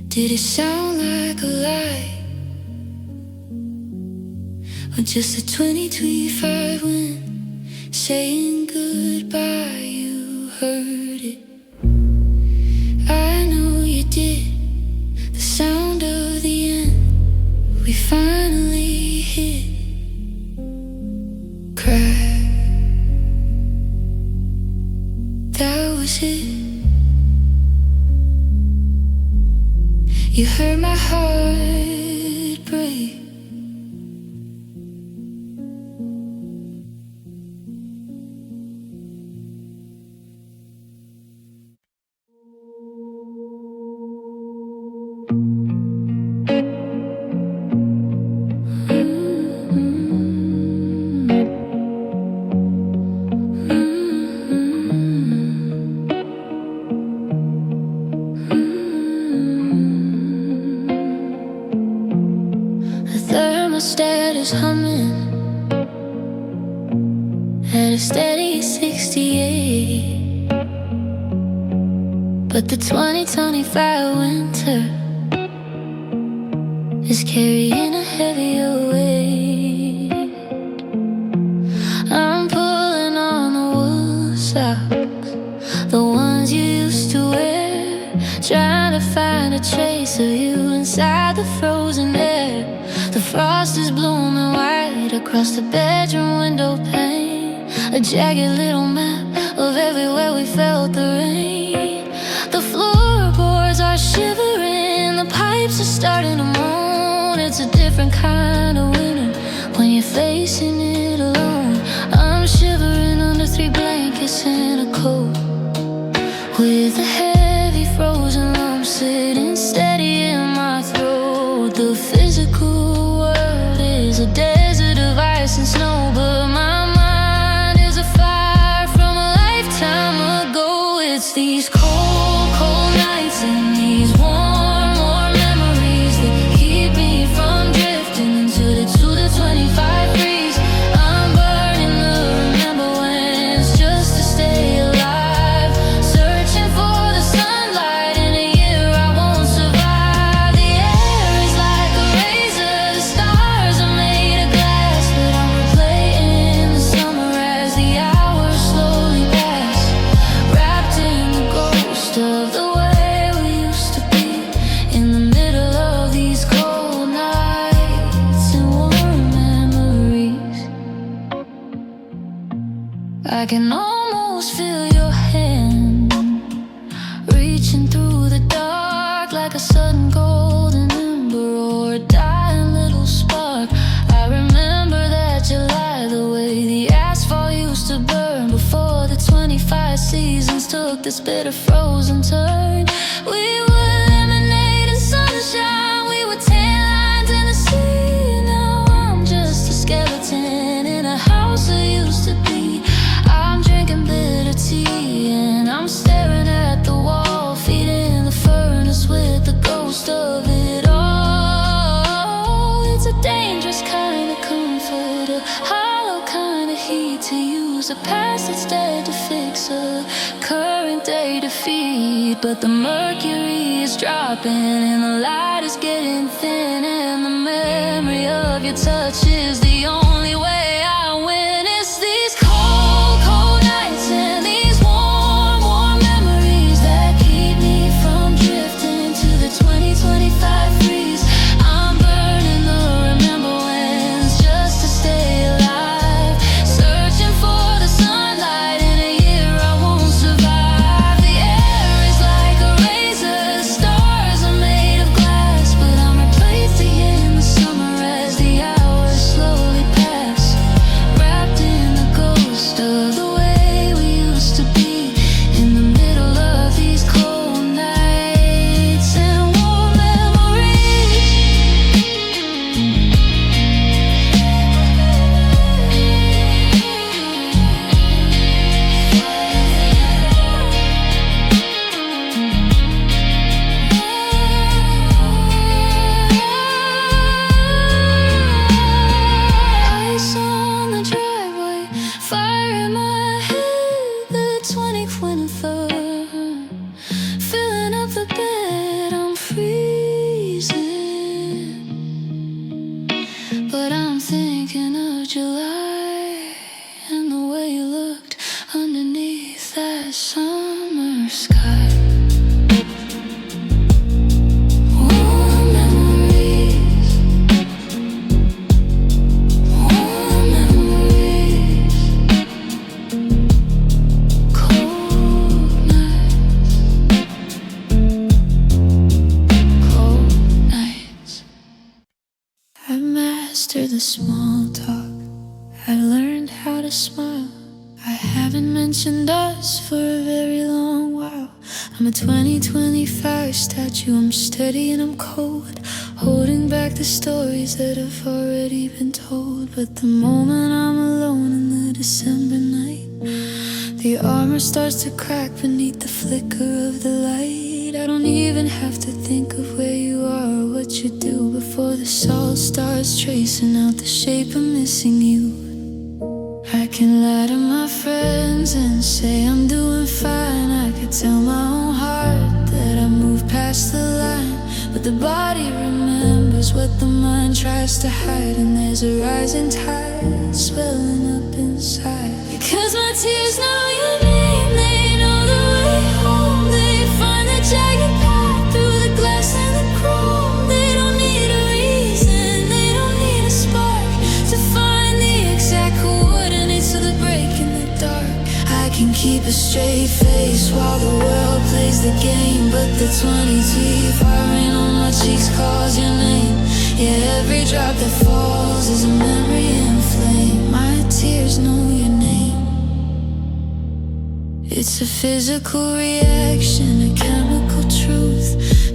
Did it sound like a lie? Or just a 2025 wind saying goodbye? You heard it, I know you did. The sound of the end, we finally hit. Crack, that was it. You heard my heart break. at a steady 68. But the 2025 winter is carrying a heavier weight. I'm pulling on the wool socks, the ones you used to wear, trying to find a trace of you inside the frozen air. The frost is blooming white across the bedroom window pane, a jagged little map of everywhere we felt the rain. The floorboards are shivering, the pipes are starting to moan. It's a different kind of winter when you're facing it alone. I'm shivering under 3 blankets and a coat, with a heavy frozen lump sitting steady in my throat. The physical world is a desert of ice and snow, but my mind is a fire from a lifetime ago. It's these cold, cold nights and these warm, warm memories that keep me from drifting into the 25 degrees. I'm burning the remember whens just to stay alive, searching for the sunlight in a year I won't survive. The air is like a razor, the stars are made of glass, but I'm replaying the summer as the hours slowly pass, wrapped in the ghost of the way we used to be, in the middle of these cold nights and warm memories. I can almost feel your hand reaching through the dark like a sudden golden ember or a dying little spark. I remember that July, the way the asphalt used to burn before the 25 seasons took this bitter frozen turn. We were lemonade and sunshine, we were tan lines in the sea. Now I'm just a skeleton in a house that used to be. I'm drinking bitter tea and I'm staring at the wall, feeding the furnace with the ghost of it all. It's a dangerous kind of comfort, a hollow kind of heat to use, a past that's dead to fix, a current day to feed. But the mercury is dropping and the light is getting thin, and the memory of your touch is the only way I win. It's these cold, cold nights and these warm, warm memories that keep me from drifting to the 2025 freeze. I'm burning the remember whens just to stay alive, searching for the sunlight in a year I won't survive. The air is like a razor, the stars are made of glass, but I'm replacing in the summer as the hours slowly pass, wrapped in the ghost of the way we used to be, in the middle of these cold nights and warm memories. Ice on the driveway, fire in my head, the 2024, filling up the bed, I'm freezing. But I'm thinking of July and the way you looked underneath that summer sky. Warm memories, warm memories, cold nights, cold nights. I've mastered the small talk, I've learned how to smile. I haven't mentioned us for a very long while. I'm a 2025 statue, I'm steady and I'm cold, holding back the stories that have already been told. But the moment I'm alone in the December night, the armor starts to crack beneath the flicker of the light. I don't even have to think of where you are or what you do before the salt starts tracing out the shape of missing you. I can lie to my friends and say I'm doing fine. I could tell my own heart that I moved past the line, but the body remembers what the mind tries to hide. And there's a rising tide swelling up inside. Because my tears know your name, they know the way home. They find the jagged path through the glass and the chrome. They don't need a reason, they don't need a spark to find the exact coordinates of the break in the dark. I can keep a straight face while the world plays the game, but the 20 teeth firing on my cheeks calls your name. Yeah, every drop that falls is a memory in flame. My tears know your name. It's a physical reaction, a chemical truth,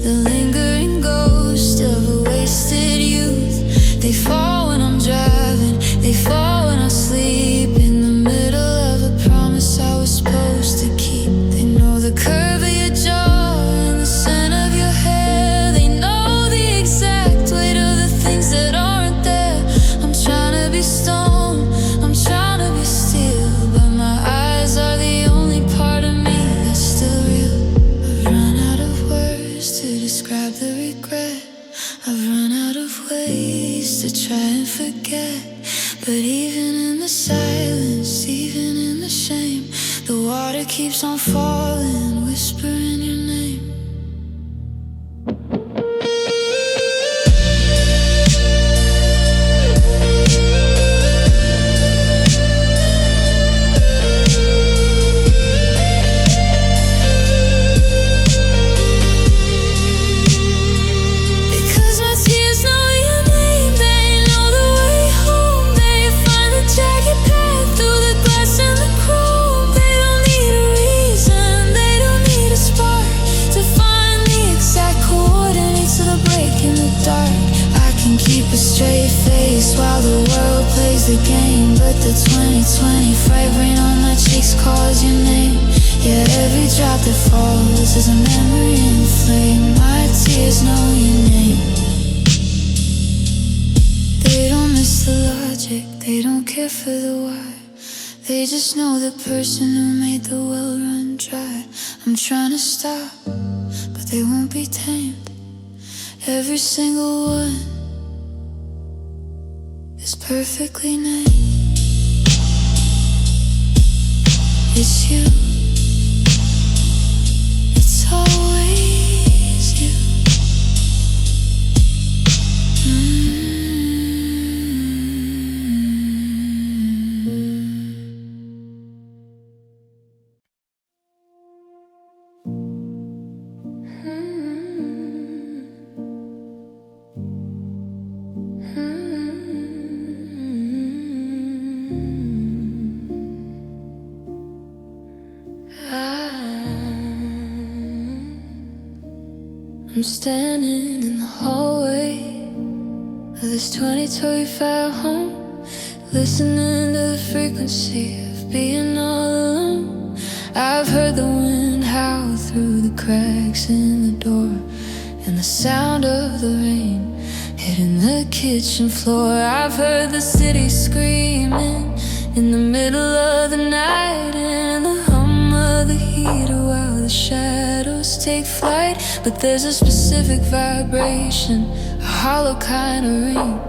the lingering ghost of a wasted youth. They fall when I'm driving, they fall when I sleep, in the middle of a promise I was supposed to keep. They know the curve of your jaw and the scent of your hair. They know the exact weight of the things that aren't there. I'm trying to be stone, I'm trying to be still, but my eyes are the only part of me that's still real. I've run out of words to describe the regret. I've run out of ways to try and forget. But even in the silence, even in the shame, the water keeps on falling, whispering your name. While the world plays the game, but the 2020 fright rain on my cheeks calls your name. Yeah, every drop that falls is a memory in flame. My tears know your name. They don't miss the logic, they don't care for the why. They just know the person who made the well run dry. I'm trying to stop, but they won't be tamed. Every single one is perfectly named. It's you, it's always you. I'm standing in the hallway of this 2025 home, listening to the frequency of being all alone. I've heard the wind howl through the cracks in the door, and the sound of the rain hitting the kitchen floor. I've heard the city screaming in the middle of the night, and the hum of the heater while the shadows take flight. But there's a specific vibration, a hollow kind of ring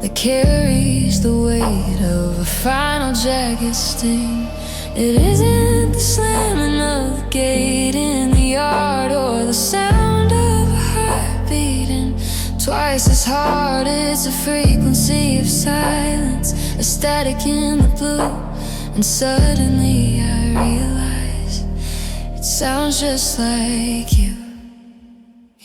that carries the weight of a final jagged sting. It isn't the slamming of the gate in the yard, or the sound of a heart beating twice as hard. It's a frequency of silence, a static in the blue. And suddenly I realize it sounds just like you.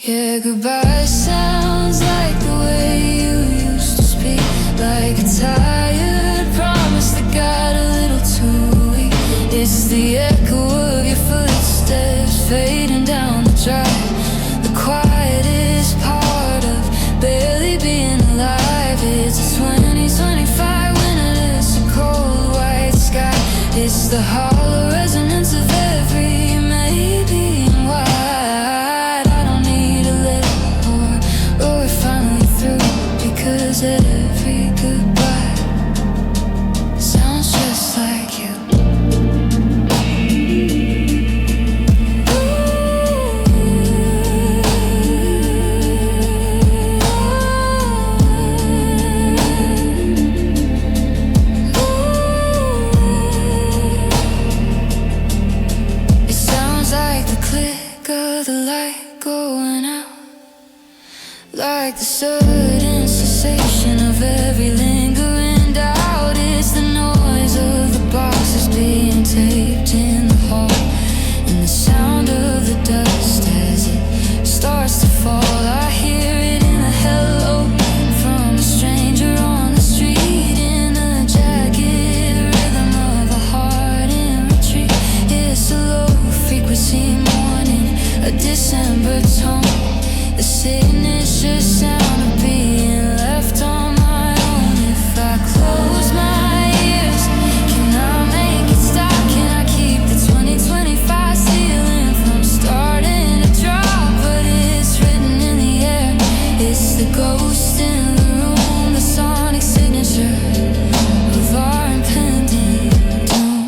Yeah, goodbye sounds like the way you used to speak, like a tired promise that got a little too weak. It's the echo of your footsteps fading down the drive, the quietest part of barely being alive. It's a 2025 winter, it's a cold white sky. It's the hollow resonance of every maybe and why. I don't need a letter or we're finally through, because every goodbye sounds just like like the sudden cessation of every lingering doubt. It's the noise of the boxes being taped in the hall, and the sound of the dust as it starts to fall. I hear it in a hello from a stranger on the street, in a jagged rhythm of a heart in retreat. It's a low frequency morning, a December tone. The signature sound of being left on my own. If I close my ears, can I make it stop? Can I keep the 2025 ceiling from starting to drop? But it's written in the air, it's the ghost in the room, the sonic signature of our impending doom.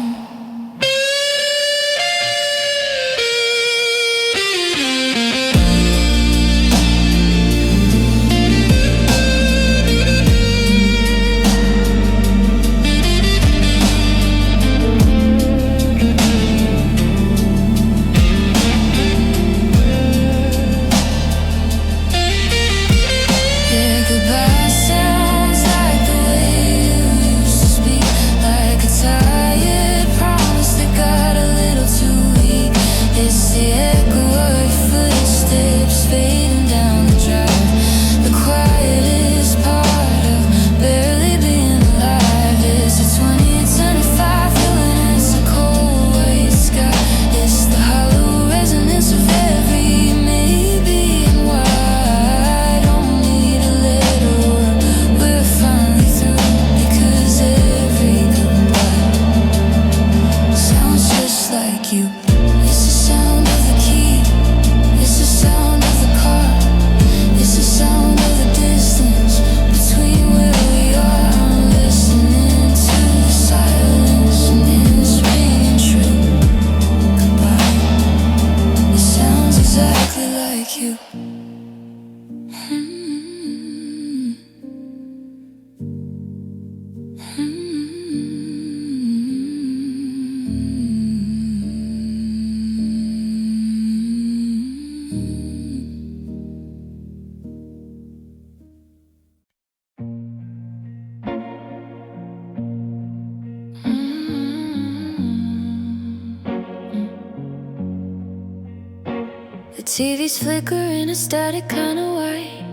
The TV's flickering a static kind of white,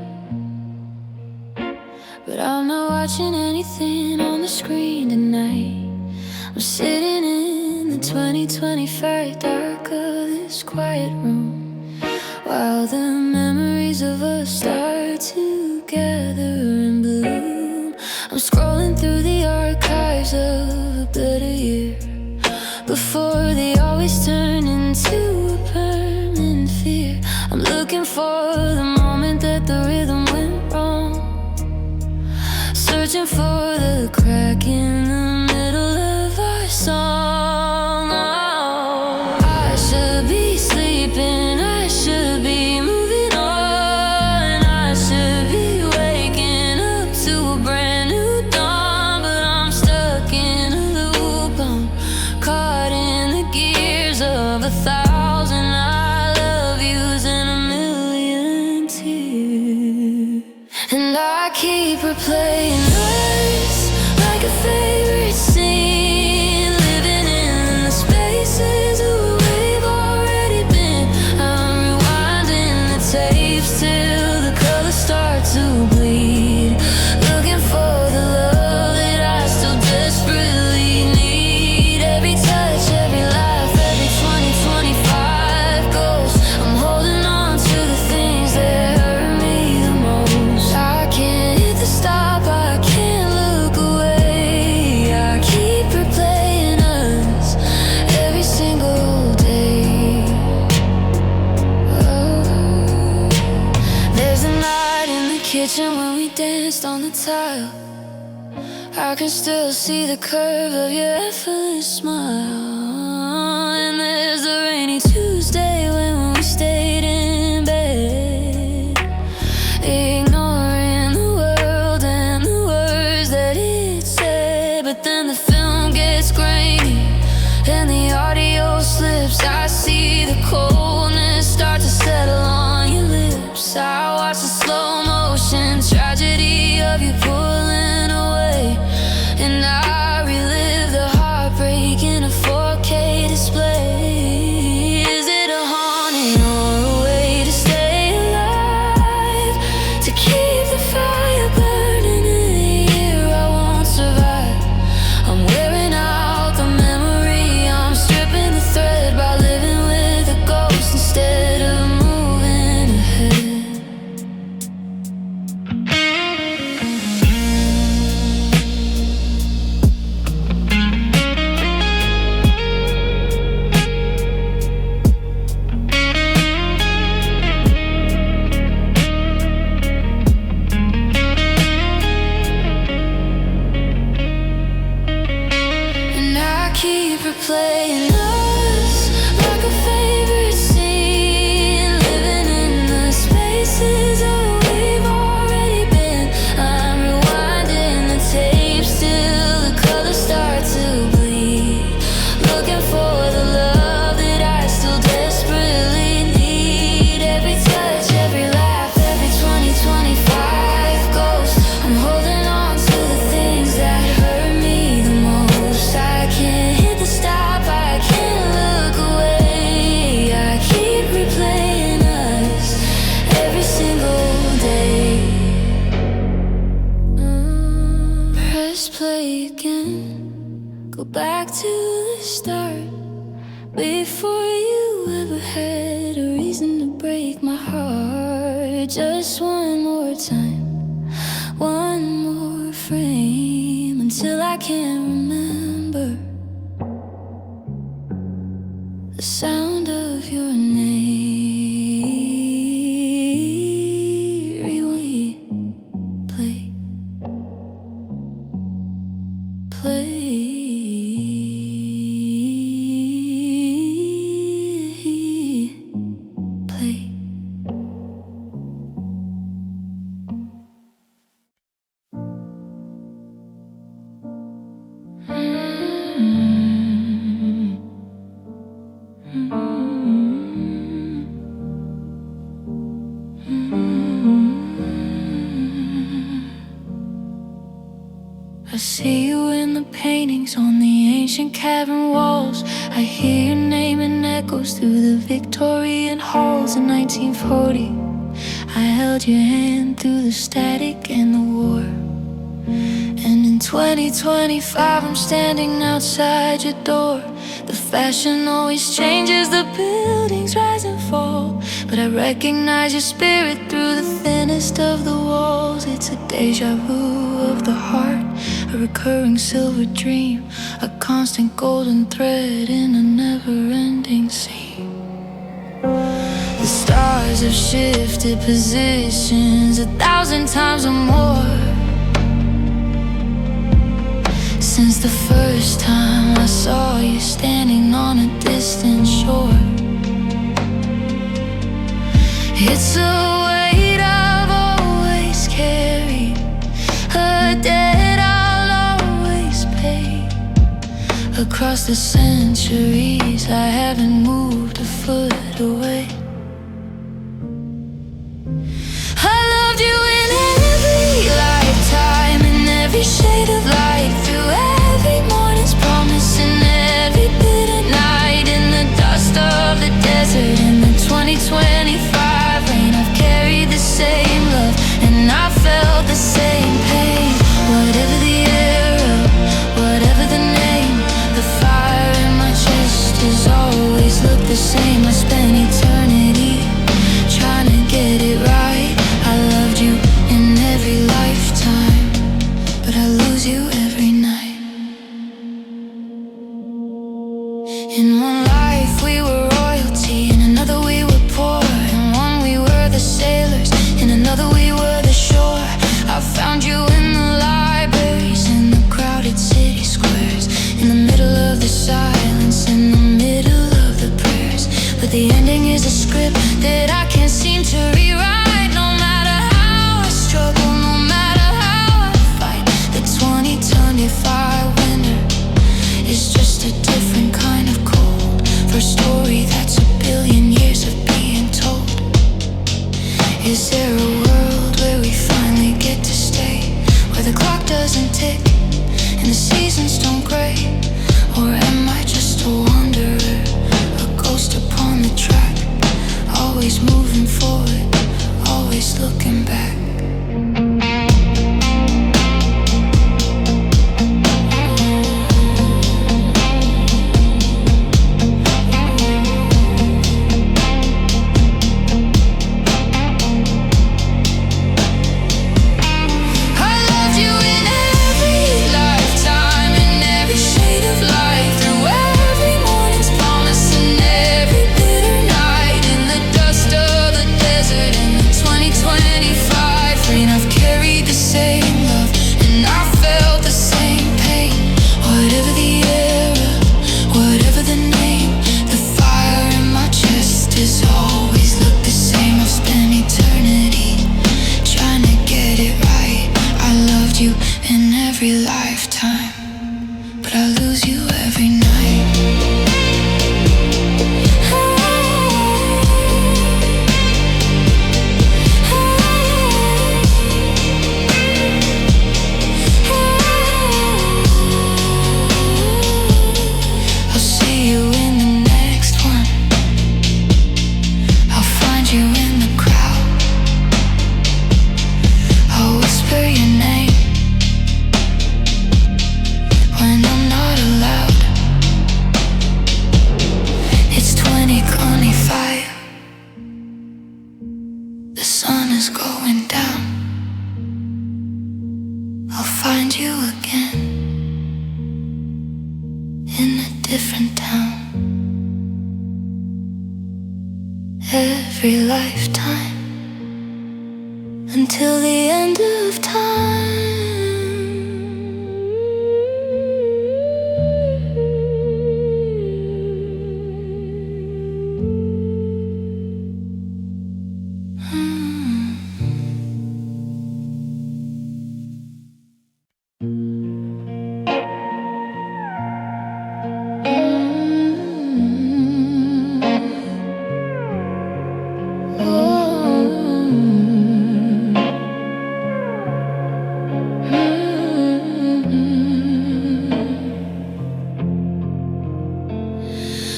but I'm not watching anything on the screen tonight. I'm sitting in the 2025 dark of this quiet room, while the memories of us start to gather and bloom. I'm scrolling through the archives of a better year, before they always turn into a permanent fear. I'm looking for the moment that the rhythm went wrong, searching for the crack in the middle of our song. Oh, I should be sleeping, I should be moving on, I should be waking up to a brand new dawn, but I'm stuck in a loop. I'm caught in the gears of 1,000 I love yous and a million tears, and I keep replaying us like a favorite scene, living in the spaces where we've already been. I'm rewinding the tapes till the colors start to bleed, looking for the love that I still desperately need. Every touch, every laugh, every 2025 goes. I'm holding on to the things that hurt me the most. I can't hit the stop, I can't look away. I keep replaying us every single day. Oh, there's a night in the kitchen when we danced on the tile. I can still see the curve of your effortless smile. And there's a rainy Tuesday when we stayed in bed, ignoring the world and the words that it said. But then the film gets grainy and the audio slips. I see the coldness start to settle on your lips. I watch the slow motion keep replaying us like a favorite scene, living in the spaces that we've already been. I'm rewinding the tapes till the colors start to bleed, looking for the love that I still desperately need. Every touch, every laugh, every 2025 ghost. I'm holding on to the things that hurt me the most. I can't hit the stop, I can't look away. I keep replaying us every single day. Press play again, go back to the start, before you ever had a reason to break my heart. Just one more time, one more frame, until I can't remember the sound of your name. Rewind, play, play. I see you in the paintings on the ancient cavern walls. I hear your name in echoes through the Victorian halls. In 1940, I held your hand through the static and the war. And in 2025, I'm standing outside your door. The fashion always changes, the buildings rise and fall, but I recognize your spirit through the thinnest of the walls. It's a deja vu of the heart, a recurring silver dream, a constant golden thread in a never-ending seam. The stars have shifted positions 1,000 times or more since the first time I saw you standing on a distant shore. It's a weight I've always carried, a debt I'll always pay. Across the centuries, I haven't moved a foot away. I loved you in every lifetime, in every shade of light, through every morning's promise and every bitter night. In the dust of the desert, in the 2025 rain, I've carried the same love and I felt the same pain. Whatever the era, whatever the name, the fire in my chest has always looked the same. I spent eternity trying to get it right. I loved you in every lifetime, but I lose you every night. In one life we were royalty, in another we were poor. In one we were the sailors, in another we were the shore. I found you in the libraries, in the crowded city squares, in the middle of the silence, in the middle of the prayers. But the ending is a script that I can't seem to rewrite. No matter how I struggle, no matter how I fight, the 2025 winter is just a different kind of cold, for a story that's a billion years of being told. Is there a world where we finally get to stay, where the clock doesn't tick and the seasons don't gray? Or am I just a wanderer, a ghost upon the track, always moving forward, always looking back? in a different town. Every lifetime until the end of time.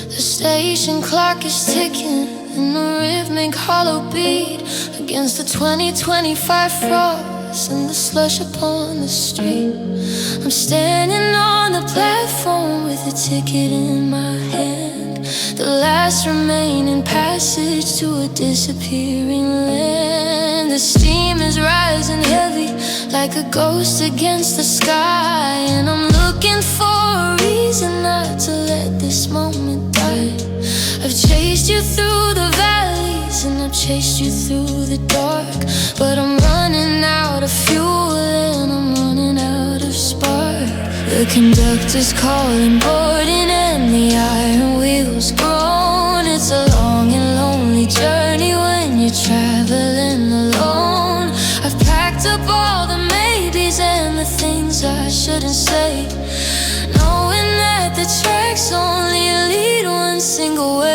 The station clock is ticking in a rhythmic hollow beat against the 2025 frost and the slush upon the street. I'm standing on the platform with a ticket in my hand, the last remaining passage to a disappearing land. The steam is rising heavy like a ghost against the sky, and I'm looking for a reason not to let this moment die. I've chased you through the valleys and I've chased you through the dark, but I'm running out of fuel and I'm running out of spark. The conductor's calling, boarding, and the iron wheels groan. It's a long and lonely journey when you're traveling alone. I've packed up all the maybes and the things I shouldn't say, knowing that the tracks only lead one single way.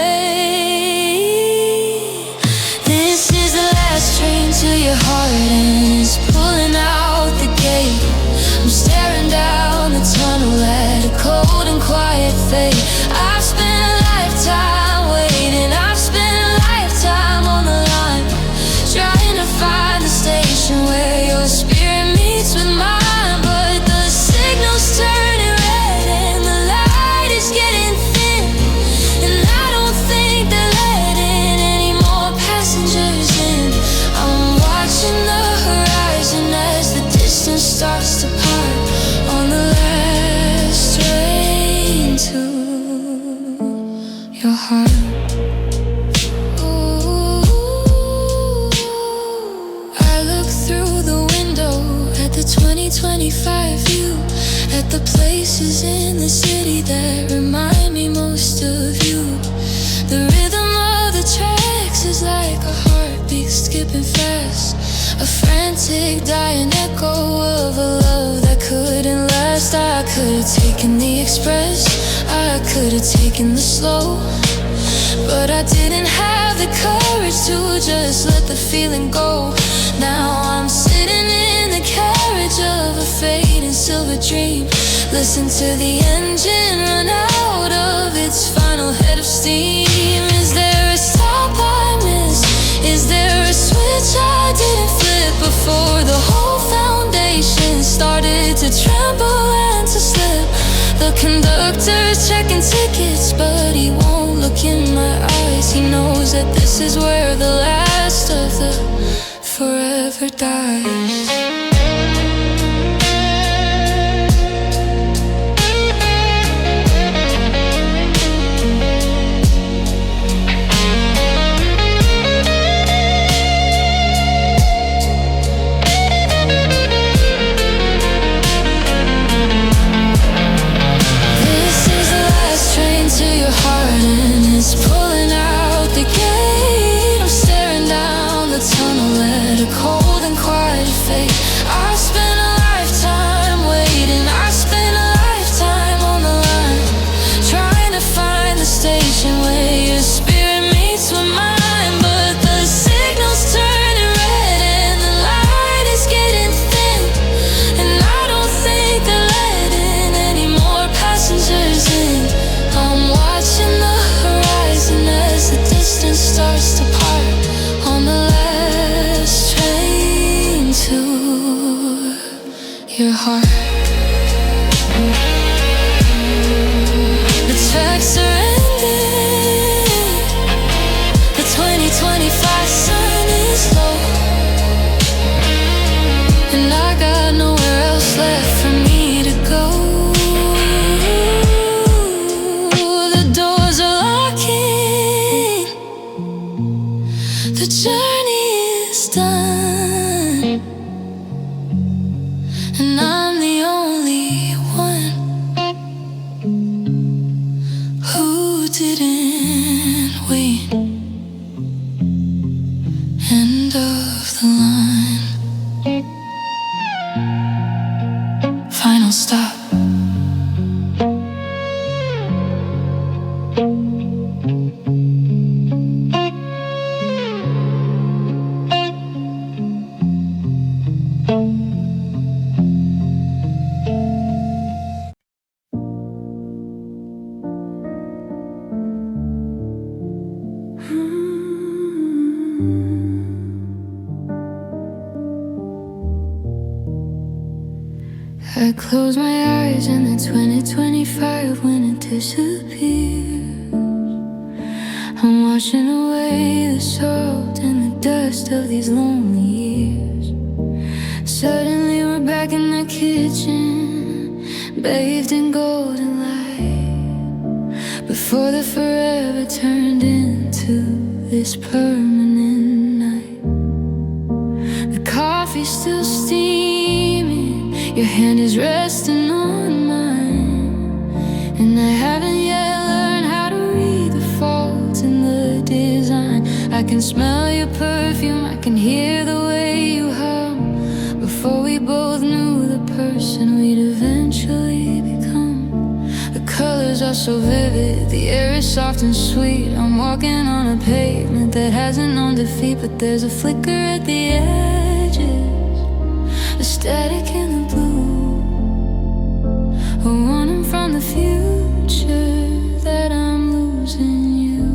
This is the last train to your heart and it's pulling out the gate. I'm staring down the tunnel at a cold and quiet fate. I've spent a lifetime waiting, I've spent a lifetime on the line, trying to find the station where your spirit meets with mine. But the signal's turning red and the light is getting thin, and I don't think they're letting any more passengers in. I'm watching the horizon as the distance starts to part on the last train to your heart. I look through the window at the 2025 view, at the places in the city that remind me most of you. The rhythm of the tracks is like a heartbeat skipping fast, a frantic dying echo of a love that couldn't last. I could have taken the express, I could have taken the slow, but I didn't have the courage to just let the feeling go. Now I'm sitting in the carriage of a fading silver dream, listen to the engine run out of its final head of steam. Is there a stop I missed? Is there a switch I didn't flip before the whole foundation started to tremble and to slip? The conductor's checking tickets, but he won't look in my eyes. He knows that this is where the last of the forever dies. It's pulling out the gate. I'm staring down the tunnel at a cold and quiet fate. didn't wait. End of the line. Final stop. I close my eyes and then 2025 when it disappears. I'm washing away the salt and the dust of these lonely years. Suddenly we're back in the kitchen, bathed in golden light, before the forever turned into this permanent night. The coffee's still steaming, your hand is resting on mine, and I haven't yet learned how to read the faults in the design. I can smell your perfume, I can hear the way you hum. Before we both knew the person we'd eventually become. The colors are so vivid, the air is soft and sweet. I'm walking on a pavement that hasn't known defeat, but there's a flicker at the edges, a static in the blue, a warning from the future that I'm losing you.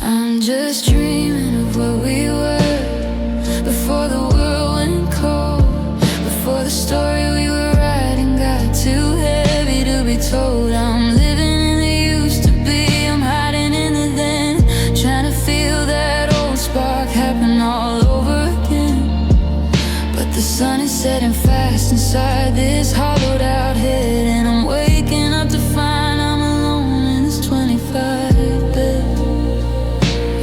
I'm just dreaming of what we were before the world went cold, before the story we were writing got too heavy to be told. I'm living in the used to be, I'm hiding in the then, trying to feel that old spark happen all over again. But the sun is setting fast inside this hollowed out head, and I'm waking up to find I'm alone in this 25 bed.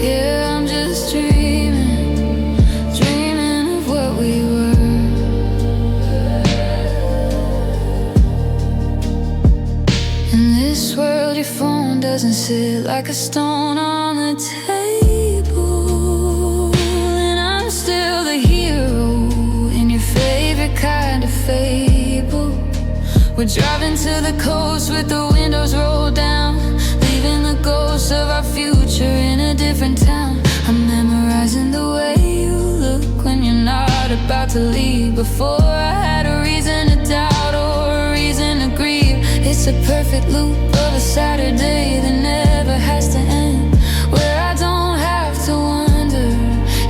Yeah, I'm just dreaming, dreaming of what we were. In this world your phone doesn't sit like a stone on the table, and I'm still the hero in your favorite kind of fable. We're driving to the coast with the windows rolled down, leaving the ghosts of our future in a different town. I'm memorizing the way you look when you're not about to leave. Before I had a reason to doubt or a reason to grieve. It's a perfect loop of a Saturday that never has to end, where I don't have to wonder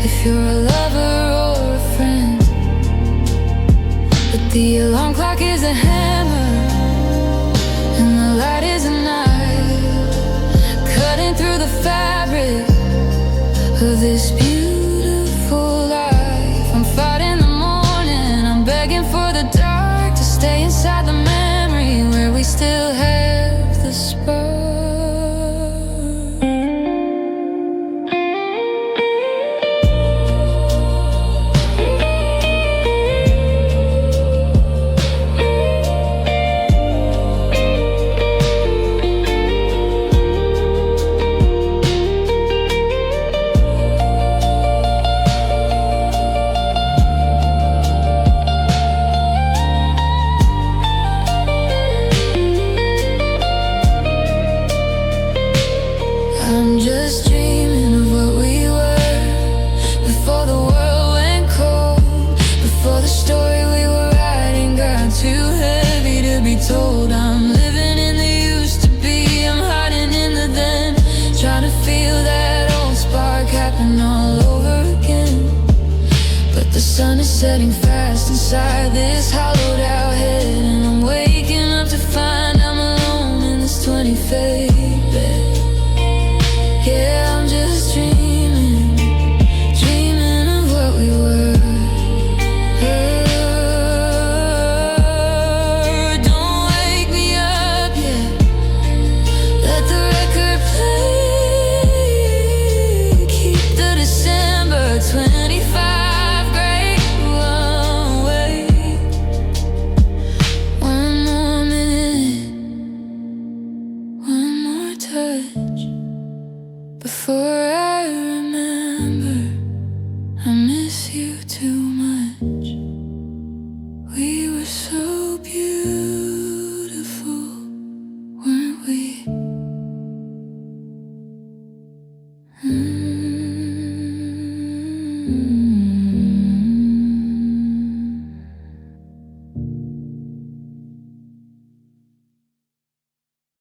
if you're a lover or a friend. But the alarm clock is a hammer and the light is a knife, cutting through the fabric of this